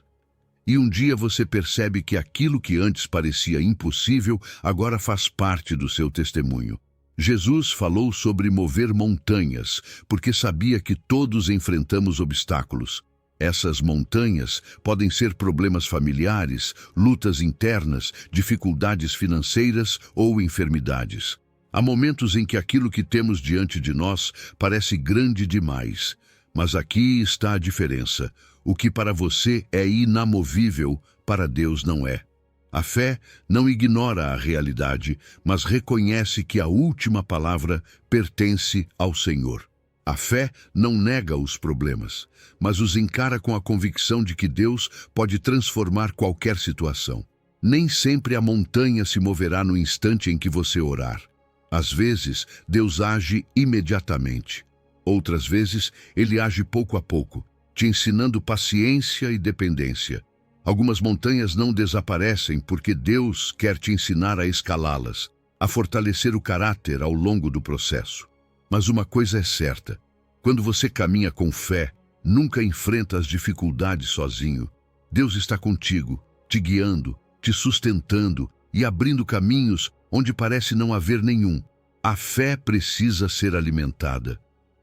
E um dia você percebe que aquilo que antes parecia impossível agora faz parte do seu testemunho. Jesus falou sobre mover montanhas, porque sabia que todos enfrentamos obstáculos. Essas montanhas podem ser problemas familiares, lutas internas, dificuldades financeiras ou enfermidades. Há momentos em que aquilo que temos diante de nós parece grande demais, mas aqui está a diferença. O que para você é inamovível, para Deus não é. A fé não ignora a realidade, mas reconhece que a última palavra pertence ao Senhor. A fé não nega os problemas, mas os encara com a convicção de que Deus pode transformar qualquer situação. Nem sempre a montanha se moverá no instante em que você orar. Às vezes, Deus age imediatamente. Outras vezes, Ele age pouco a pouco, te ensinando paciência e dependência. Algumas montanhas não desaparecem porque Deus quer te ensinar a escalá-las, a fortalecer o caráter ao longo do processo. Mas uma coisa é certa, quando você caminha com fé, nunca enfrenta as dificuldades sozinho. Deus está contigo, te guiando, te sustentando e abrindo caminhos onde parece não haver nenhum. A fé precisa ser alimentada.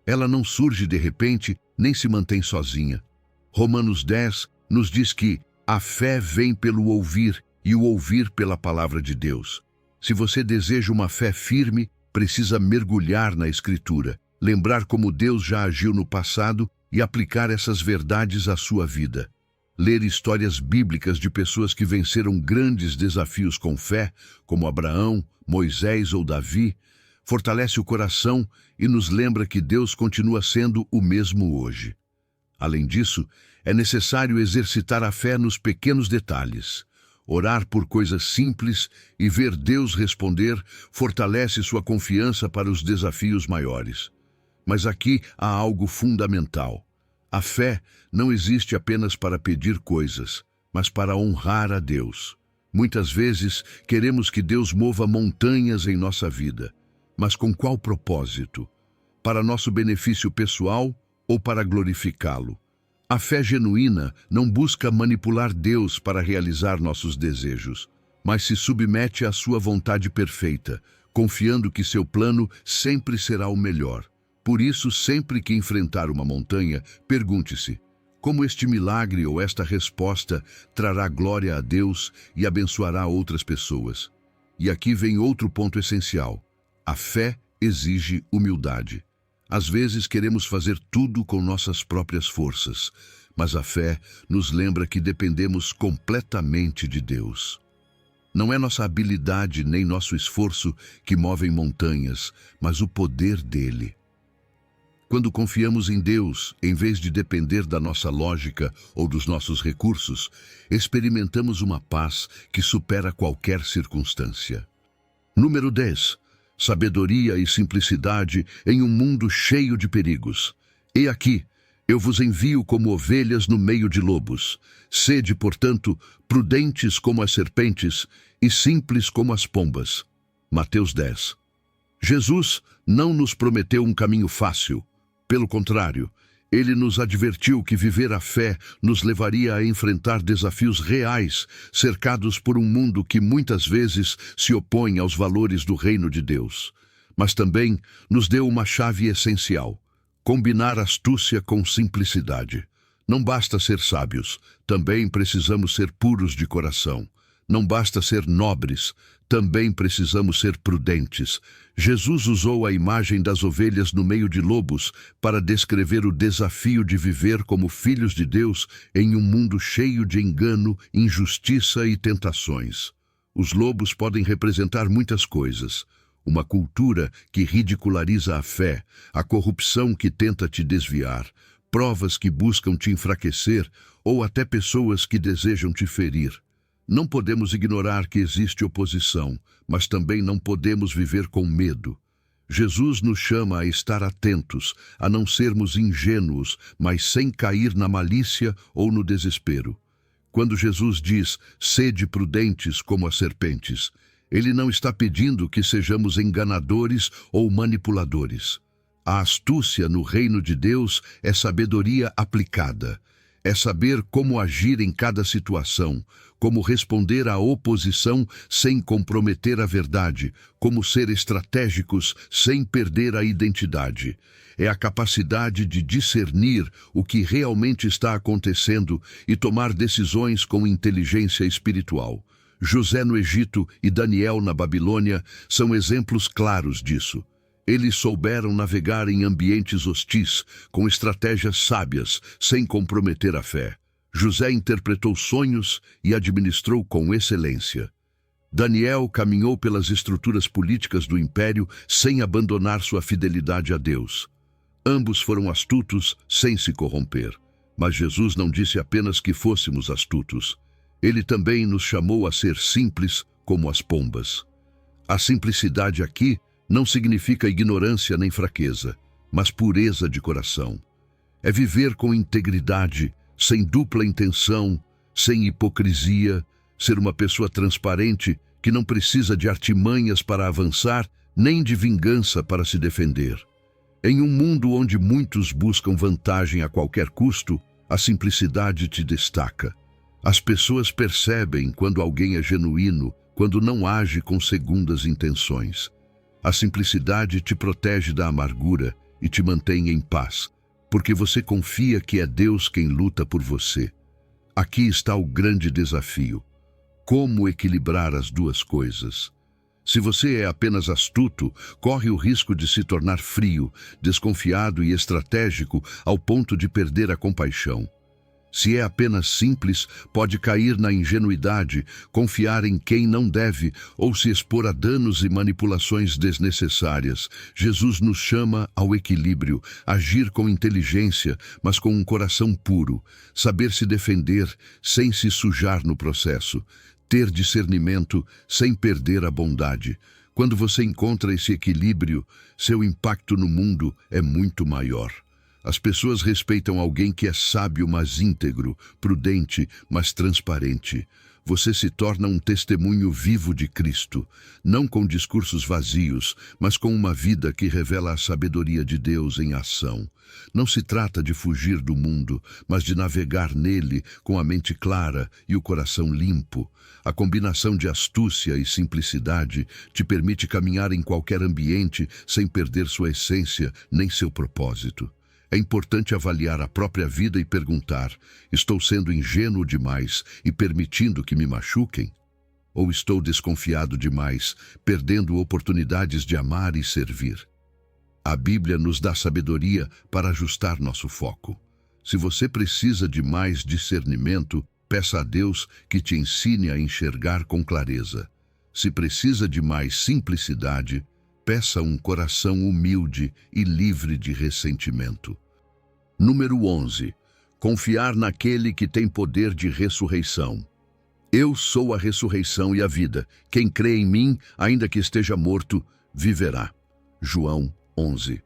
Ela não surge de repente, nem se mantém sozinha. Romanos 10 nos diz que a fé vem pelo ouvir e o ouvir pela palavra de Deus. Se você deseja uma fé firme, precisa mergulhar na Escritura, lembrar como Deus já agiu no passado e aplicar essas verdades à sua vida. Ler histórias bíblicas de pessoas que venceram grandes desafios com fé, como Abraão, Moisés ou Davi, fortalece o coração e nos lembra que Deus continua sendo o mesmo hoje. Além disso, é necessário exercitar a fé nos pequenos detalhes. Orar por coisas simples e ver Deus responder fortalece sua confiança para os desafios maiores. Mas aqui há algo fundamental. A fé não existe apenas para pedir coisas, mas para honrar a Deus. Muitas vezes queremos que Deus mova montanhas em nossa vida, mas com qual propósito? Para nosso benefício pessoal ou para glorificá-lo? A fé genuína não busca manipular Deus para realizar nossos desejos, mas se submete à sua vontade perfeita, confiando que seu plano sempre será o melhor. Por isso, sempre que enfrentar uma montanha, pergunte-se: como este milagre ou esta resposta trará glória a Deus e abençoará outras pessoas? E aqui vem outro ponto essencial. A fé exige humildade. Às vezes queremos fazer tudo com nossas próprias forças, mas a fé nos lembra que dependemos completamente de Deus. Não é nossa habilidade nem nosso esforço que movem montanhas, mas o poder dele. Quando confiamos em Deus, em vez de depender da nossa lógica ou dos nossos recursos, experimentamos uma paz que supera qualquer circunstância. Número 10. sabedoria e simplicidade em um mundo cheio de perigos. E aqui, eu vos envio como ovelhas no meio de lobos. Sede, portanto, prudentes como as serpentes e simples como as pombas. Mateus 10. Jesus não nos prometeu um caminho fácil. Pelo contrário, ele nos advertiu que viver a fé nos levaria a enfrentar desafios reais, cercados por um mundo que muitas vezes se opõe aos valores do reino de Deus. Mas também nos deu uma chave essencial: combinar astúcia com simplicidade. Não basta ser sábios, também precisamos ser puros de coração. Não basta ser nobres, também precisamos ser prudentes. Jesus usou a imagem das ovelhas no meio de lobos para descrever o desafio de viver como filhos de Deus em um mundo cheio de engano, injustiça e tentações. Os lobos podem representar muitas coisas: uma cultura que ridiculariza a fé, a corrupção que tenta te desviar, provas que buscam te enfraquecer ou até pessoas que desejam te ferir. Não podemos ignorar que existe oposição, mas também não podemos viver com medo. Jesus nos chama a estar atentos, a não sermos ingênuos, mas sem cair na malícia ou no desespero. Quando Jesus diz, sede prudentes como as serpentes, ele não está pedindo que sejamos enganadores ou manipuladores. A astúcia no reino de Deus é sabedoria aplicada. É saber como agir em cada situação, como responder à oposição sem comprometer a verdade, como ser estratégicos sem perder a identidade. É a capacidade de discernir o que realmente está acontecendo e tomar decisões com inteligência espiritual. José no Egito e Daniel na Babilônia são exemplos claros disso. Eles souberam navegar em ambientes hostis, com estratégias sábias, sem comprometer a fé. José interpretou sonhos e administrou com excelência. Daniel caminhou pelas estruturas políticas do império sem abandonar sua fidelidade a Deus. Ambos foram astutos sem se corromper. Mas Jesus não disse apenas que fôssemos astutos. Ele também nos chamou a ser simples como as pombas. A simplicidade aqui não significa ignorância nem fraqueza, mas pureza de coração. É viver com integridade, sem dupla intenção, sem hipocrisia, ser uma pessoa transparente que não precisa de artimanhas para avançar, nem de vingança para se defender. Em um mundo onde muitos buscam vantagem a qualquer custo, a simplicidade te destaca. As pessoas percebem quando alguém é genuíno, quando não age com segundas intenções. A simplicidade te protege da amargura e te mantém em paz, porque você confia que é Deus quem luta por você. Aqui está o grande desafio: como equilibrar as duas coisas? Se você é apenas astuto, corre o risco de se tornar frio, desconfiado e estratégico ao ponto de perder a compaixão. Se é apenas simples, pode cair na ingenuidade, confiar em quem não deve ou se expor a danos e manipulações desnecessárias. Jesus nos chama ao equilíbrio, agir com inteligência, mas com um coração puro, saber se defender sem se sujar no processo, ter discernimento sem perder a bondade. Quando você encontra esse equilíbrio, seu impacto no mundo é muito maior. As pessoas respeitam alguém que é sábio, mas íntegro, prudente, mas transparente. Você se torna um testemunho vivo de Cristo, não com discursos vazios, mas com uma vida que revela a sabedoria de Deus em ação. Não se trata de fugir do mundo, mas de navegar nele com a mente clara e o coração limpo. A combinação de astúcia e simplicidade te permite caminhar em qualquer ambiente sem perder sua essência nem seu propósito. É importante avaliar a própria vida e perguntar: estou sendo ingênuo demais e permitindo que me machuquem? Ou estou desconfiado demais, perdendo oportunidades de amar e servir? A Bíblia nos dá sabedoria para ajustar nosso foco. Se você precisa de mais discernimento, peça a Deus que te ensine a enxergar com clareza. Se precisa de mais simplicidade, peça um coração humilde e livre de ressentimento. Número 11. Confiar naquele que tem poder de ressurreição. Eu sou a ressurreição e a vida. Quem crê em mim, ainda que esteja morto, viverá. João 11.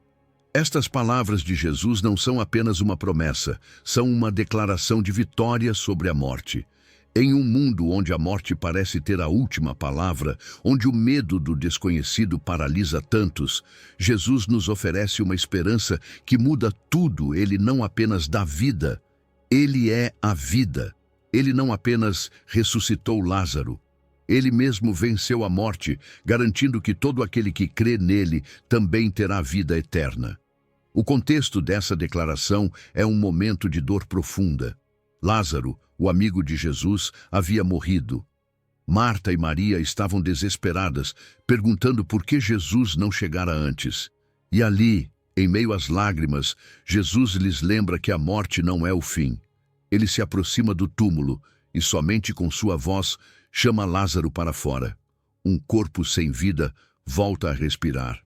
Estas palavras de Jesus não são apenas uma promessa, são uma declaração de vitória sobre a morte. Em um mundo onde a morte parece ter a última palavra, onde o medo do desconhecido paralisa tantos, Jesus nos oferece uma esperança que muda tudo. Ele não apenas dá vida, ele é a vida. Ele não apenas ressuscitou Lázaro, ele mesmo venceu a morte, garantindo que todo aquele que crê nele também terá vida eterna. O contexto dessa declaração é um momento de dor profunda. Lázaro, o amigo de Jesus, havia morrido. Marta e Maria estavam desesperadas, perguntando por que Jesus não chegara antes. E ali, em meio às lágrimas, Jesus lhes lembra que a morte não é o fim. Ele se aproxima do túmulo e somente com sua voz chama Lázaro para fora. Um corpo sem vida volta a respirar.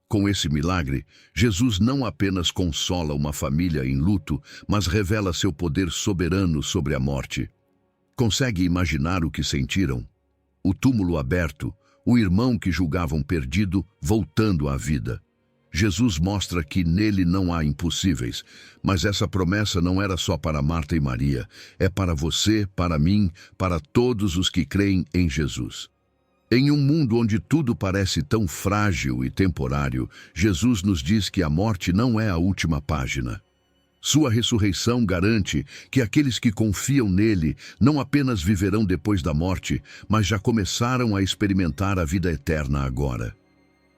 Com esse milagre, Jesus não apenas consola uma família em luto, mas revela seu poder soberano sobre a morte. Consegue imaginar o que sentiram? O túmulo aberto, o irmão que julgavam perdido voltando à vida. Jesus mostra que nele não há impossíveis, mas essa promessa não era só para Marta e Maria, é para você, para mim, para todos os que creem em Jesus. Em um mundo onde tudo parece tão frágil e temporário, Jesus nos diz que a morte não é a última página. Sua ressurreição garante que aqueles que confiam nele não apenas viverão depois da morte, mas já começaram a experimentar a vida eterna agora.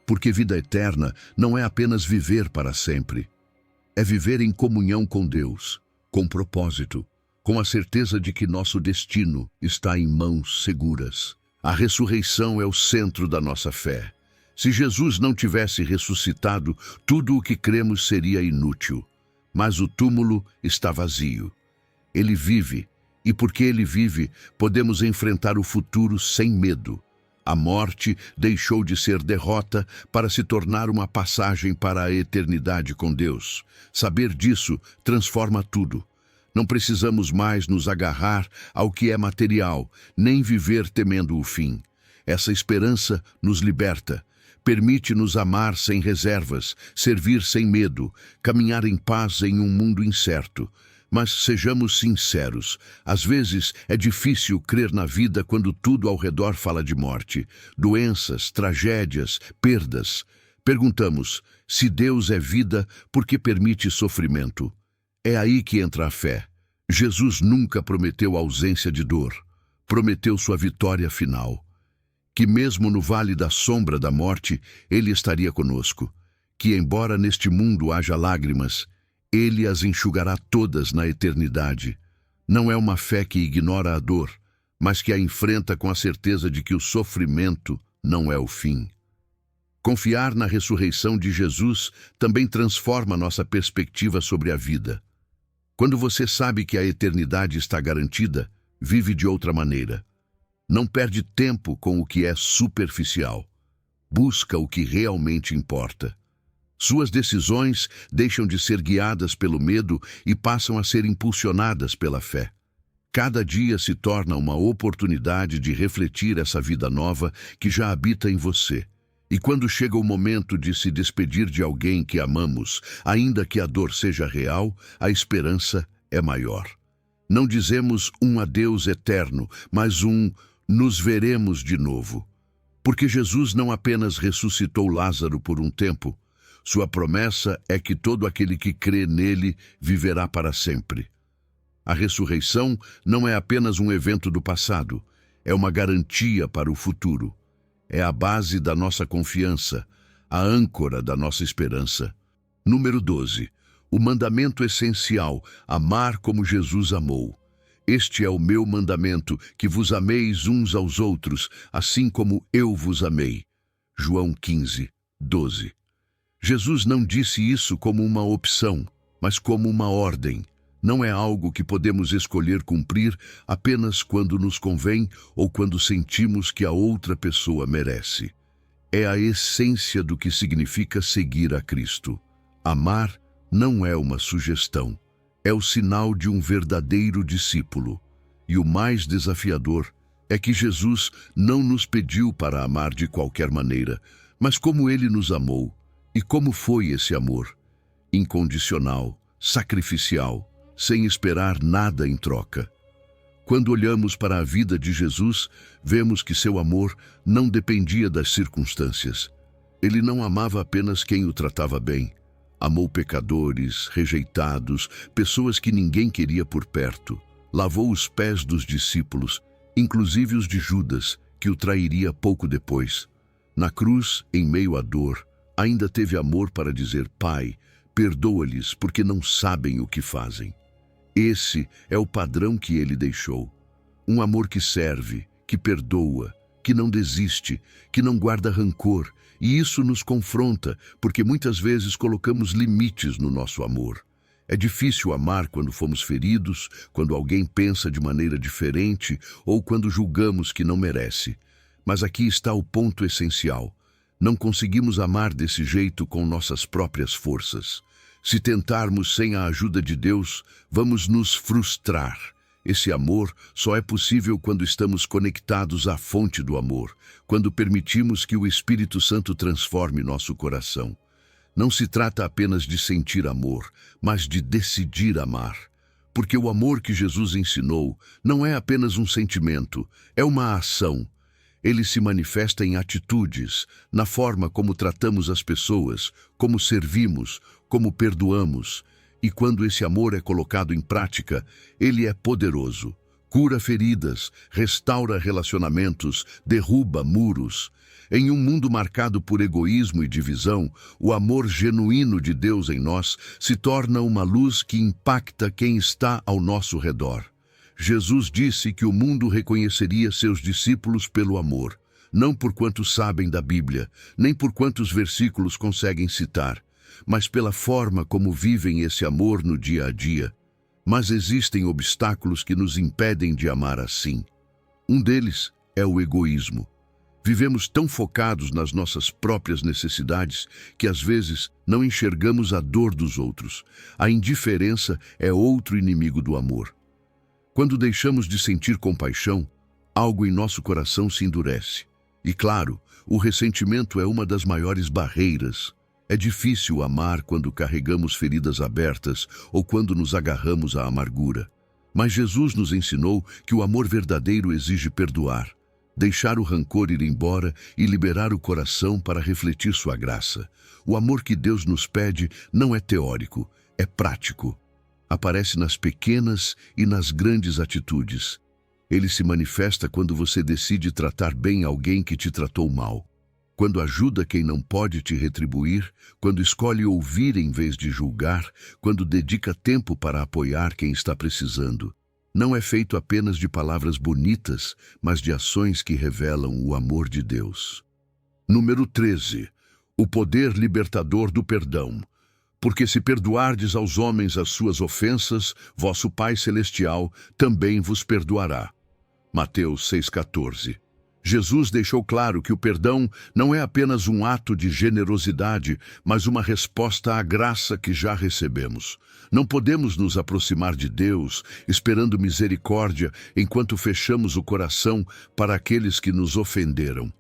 Porque vida eterna não é apenas viver para sempre. É viver em comunhão com Deus, com propósito, com a certeza de que nosso destino está em mãos seguras. A ressurreição é o centro da nossa fé. Se Jesus não tivesse ressuscitado, tudo o que cremos seria inútil. Mas o túmulo está vazio. Ele vive, e porque ele vive, podemos enfrentar o futuro sem medo. A morte deixou de ser derrota para se tornar uma passagem para a eternidade com Deus. Saber disso transforma tudo. Não precisamos mais nos agarrar ao que é material, nem viver temendo o fim. Essa esperança nos liberta. Permite-nos amar sem reservas, servir sem medo, caminhar em paz em um mundo incerto. Mas sejamos sinceros, às vezes é difícil crer na vida quando tudo ao redor fala de morte, doenças, tragédias, perdas. Perguntamos, se Deus é vida, por que permite sofrimento? É aí que entra a fé. Jesus nunca prometeu ausência de dor, prometeu sua vitória final. Que mesmo no vale da sombra da morte, Ele estaria conosco. Que embora neste mundo haja lágrimas, Ele as enxugará todas na eternidade. Não é uma fé que ignora a dor, mas que a enfrenta com a certeza de que o sofrimento não é o fim. Confiar na ressurreição de Jesus também transforma nossa perspectiva sobre a vida. Quando você sabe que a eternidade está garantida, vive de outra maneira. Não perde tempo com o que é superficial. Busca o que realmente importa. Suas decisões deixam de ser guiadas pelo medo e passam a ser impulsionadas pela fé. Cada dia se torna uma oportunidade de refletir essa vida nova que já habita em você. E quando chega o momento de se despedir de alguém que amamos, ainda que a dor seja real, a esperança é maior. Não dizemos um adeus eterno, mas um nos veremos de novo. Porque Jesus não apenas ressuscitou Lázaro por um tempo, sua promessa é que todo aquele que crê nele viverá para sempre. A ressurreição não é apenas um evento do passado, é uma garantia para o futuro. É a base da nossa confiança, a âncora da nossa esperança. Número 12. O mandamento essencial, amar como Jesus amou. Este é o meu mandamento, que vos ameis uns aos outros, assim como eu vos amei. João 15, 12. Jesus não disse isso como uma opção, mas como uma ordem. Não é algo que podemos escolher cumprir apenas quando nos convém ou quando sentimos que a outra pessoa merece. É a essência do que significa seguir a Cristo. Amar não é uma sugestão, é o sinal de um verdadeiro discípulo. E o mais desafiador é que Jesus não nos pediu para amar de qualquer maneira, Mas como ele nos amou, e como foi esse amor? Incondicional, sacrificial, sem esperar nada em troca. Quando olhamos para a vida de Jesus, vemos que seu amor não dependia das circunstâncias. Ele não amava apenas quem o tratava bem. Amou pecadores, rejeitados, pessoas que ninguém queria por perto. Lavou os pés dos discípulos, inclusive os de Judas, que o trairia pouco depois. Na cruz, em meio à dor, ainda teve amor para dizer: Pai, perdoa-lhes, porque não sabem o que fazem. Esse é o padrão que ele deixou. Um amor que serve, que perdoa, que não desiste, que não guarda rancor. E isso nos confronta, porque muitas vezes colocamos limites no nosso amor. É difícil amar quando fomos feridos, quando alguém pensa de maneira diferente ou quando julgamos que não merece. Mas aqui está o ponto essencial. Não conseguimos amar desse jeito com nossas próprias forças. Se tentarmos sem a ajuda de Deus, vamos nos frustrar. Esse amor só é possível quando estamos conectados à fonte do amor, quando permitimos que o Espírito Santo transforme nosso coração. Não se trata apenas de sentir amor, mas de decidir amar. Porque o amor que Jesus ensinou não é apenas um sentimento, é uma ação. Ele se manifesta em atitudes, na forma como tratamos as pessoas, como servimos, como perdoamos. E quando esse amor é colocado em prática, ele é poderoso. Cura feridas, restaura relacionamentos, derruba muros. Em um mundo marcado por egoísmo e divisão, o amor genuíno de Deus em nós se torna uma luz que impacta quem está ao nosso redor. Jesus disse que o mundo reconheceria seus discípulos pelo amor, não por quantos sabem da Bíblia, nem por quantos versículos conseguem citar, mas pela forma como vivem esse amor no dia a dia. Mas existem obstáculos que nos impedem de amar assim. Um deles é o egoísmo. Vivemos tão focados nas nossas próprias necessidades que às vezes não enxergamos a dor dos outros. A indiferença é outro inimigo do amor. Quando deixamos de sentir compaixão, algo em nosso coração se endurece. E claro, o ressentimento é uma das maiores barreiras. É difícil amar quando carregamos feridas abertas ou quando nos agarramos à amargura. Mas Jesus nos ensinou que o amor verdadeiro exige perdoar, deixar o rancor ir embora e liberar o coração para refletir sua graça. O amor que Deus nos pede não é teórico, é prático. Aparece nas pequenas e nas grandes atitudes. Ele se manifesta quando você decide tratar bem alguém que te tratou mal, quando ajuda quem não pode te retribuir, quando escolhe ouvir em vez de julgar, quando dedica tempo para apoiar quem está precisando. Não é feito apenas de palavras bonitas, mas de ações que revelam o amor de Deus. Número 13. O poder libertador do perdão. Porque se perdoardes aos homens as suas ofensas, vosso Pai Celestial também vos perdoará. Mateus 6,14. Jesus deixou claro que o perdão não é apenas um ato de generosidade, mas uma resposta à graça que já recebemos. Não podemos nos aproximar de Deus esperando misericórdia enquanto fechamos o coração para aqueles que nos ofenderam.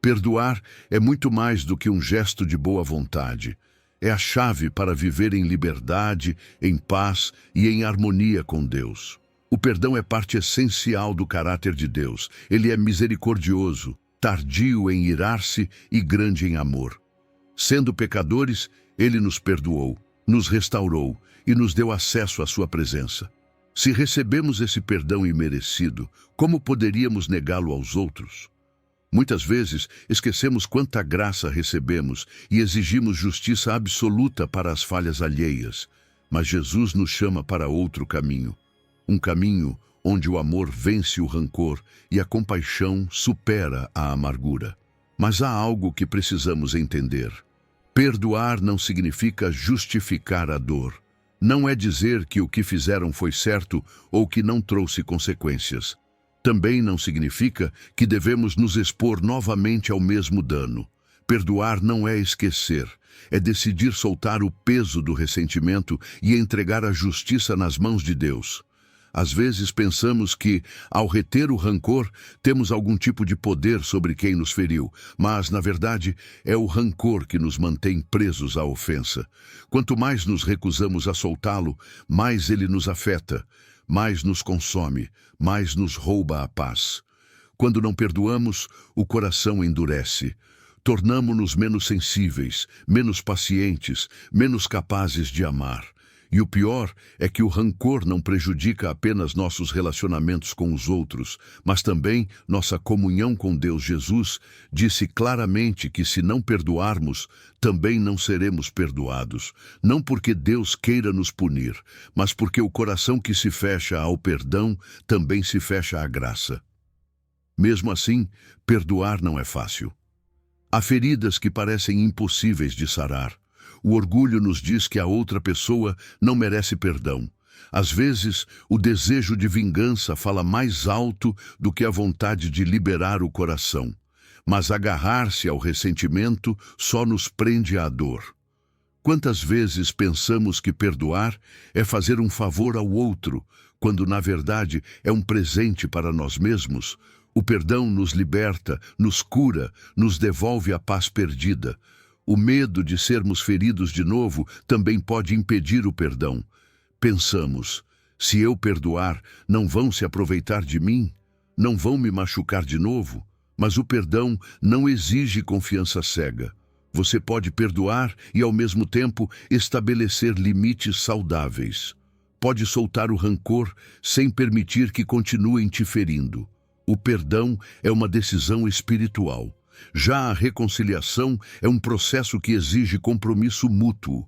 Perdoar é muito mais do que um gesto de boa vontade. É a chave para viver em liberdade, em paz e em harmonia com Deus. O perdão é parte essencial do caráter de Deus. Ele é misericordioso, tardio em irar-se e grande em amor. Sendo pecadores, Ele nos perdoou, nos restaurou e nos deu acesso à sua presença. Se recebemos esse perdão imerecido, como poderíamos negá-lo aos outros? Muitas vezes esquecemos quanta graça recebemos e exigimos justiça absoluta para as falhas alheias. Mas Jesus nos chama para outro caminho. Um caminho onde o amor vence o rancor e a compaixão supera a amargura. Mas há algo que precisamos entender. Perdoar não significa justificar a dor. Não é dizer que o que fizeram foi certo ou que não trouxe consequências. Também não significa que devemos nos expor novamente ao mesmo dano. Perdoar não é esquecer, é decidir soltar o peso do ressentimento e entregar a justiça nas mãos de Deus. Às vezes pensamos que, ao reter o rancor, temos algum tipo de poder sobre quem nos feriu, mas, na verdade, é o rancor que nos mantém presos à ofensa. Quanto mais nos recusamos a soltá-lo, mais ele nos afeta, mais nos consome, mais nos rouba a paz. Quando não perdoamos, o coração endurece. Tornamo-nos menos sensíveis, menos pacientes, menos capazes de amar. E o pior é que o rancor não prejudica apenas nossos relacionamentos com os outros, mas também nossa comunhão com Deus. Jesus disse claramente que se não perdoarmos, também não seremos perdoados. Não porque Deus queira nos punir, mas porque o coração que se fecha ao perdão também se fecha à graça. Mesmo assim, perdoar não é fácil. Há feridas que parecem impossíveis de sarar. O orgulho nos diz que a outra pessoa não merece perdão. Às vezes, o desejo de vingança fala mais alto do que a vontade de liberar o coração. Mas agarrar-se ao ressentimento só nos prende à dor. Quantas vezes pensamos que perdoar é fazer um favor ao outro, quando na verdade é um presente para nós mesmos? O perdão nos liberta, nos cura, nos devolve a paz perdida. O medo de sermos feridos de novo também pode impedir o perdão. Pensamos, se eu perdoar, não vão se aproveitar de mim? Não vão me machucar de novo? Mas o perdão não exige confiança cega. Você pode perdoar e, ao mesmo tempo, estabelecer limites saudáveis. Pode soltar o rancor sem permitir que continuem te ferindo. O perdão é uma decisão espiritual. Já a reconciliação é um processo que exige compromisso mútuo.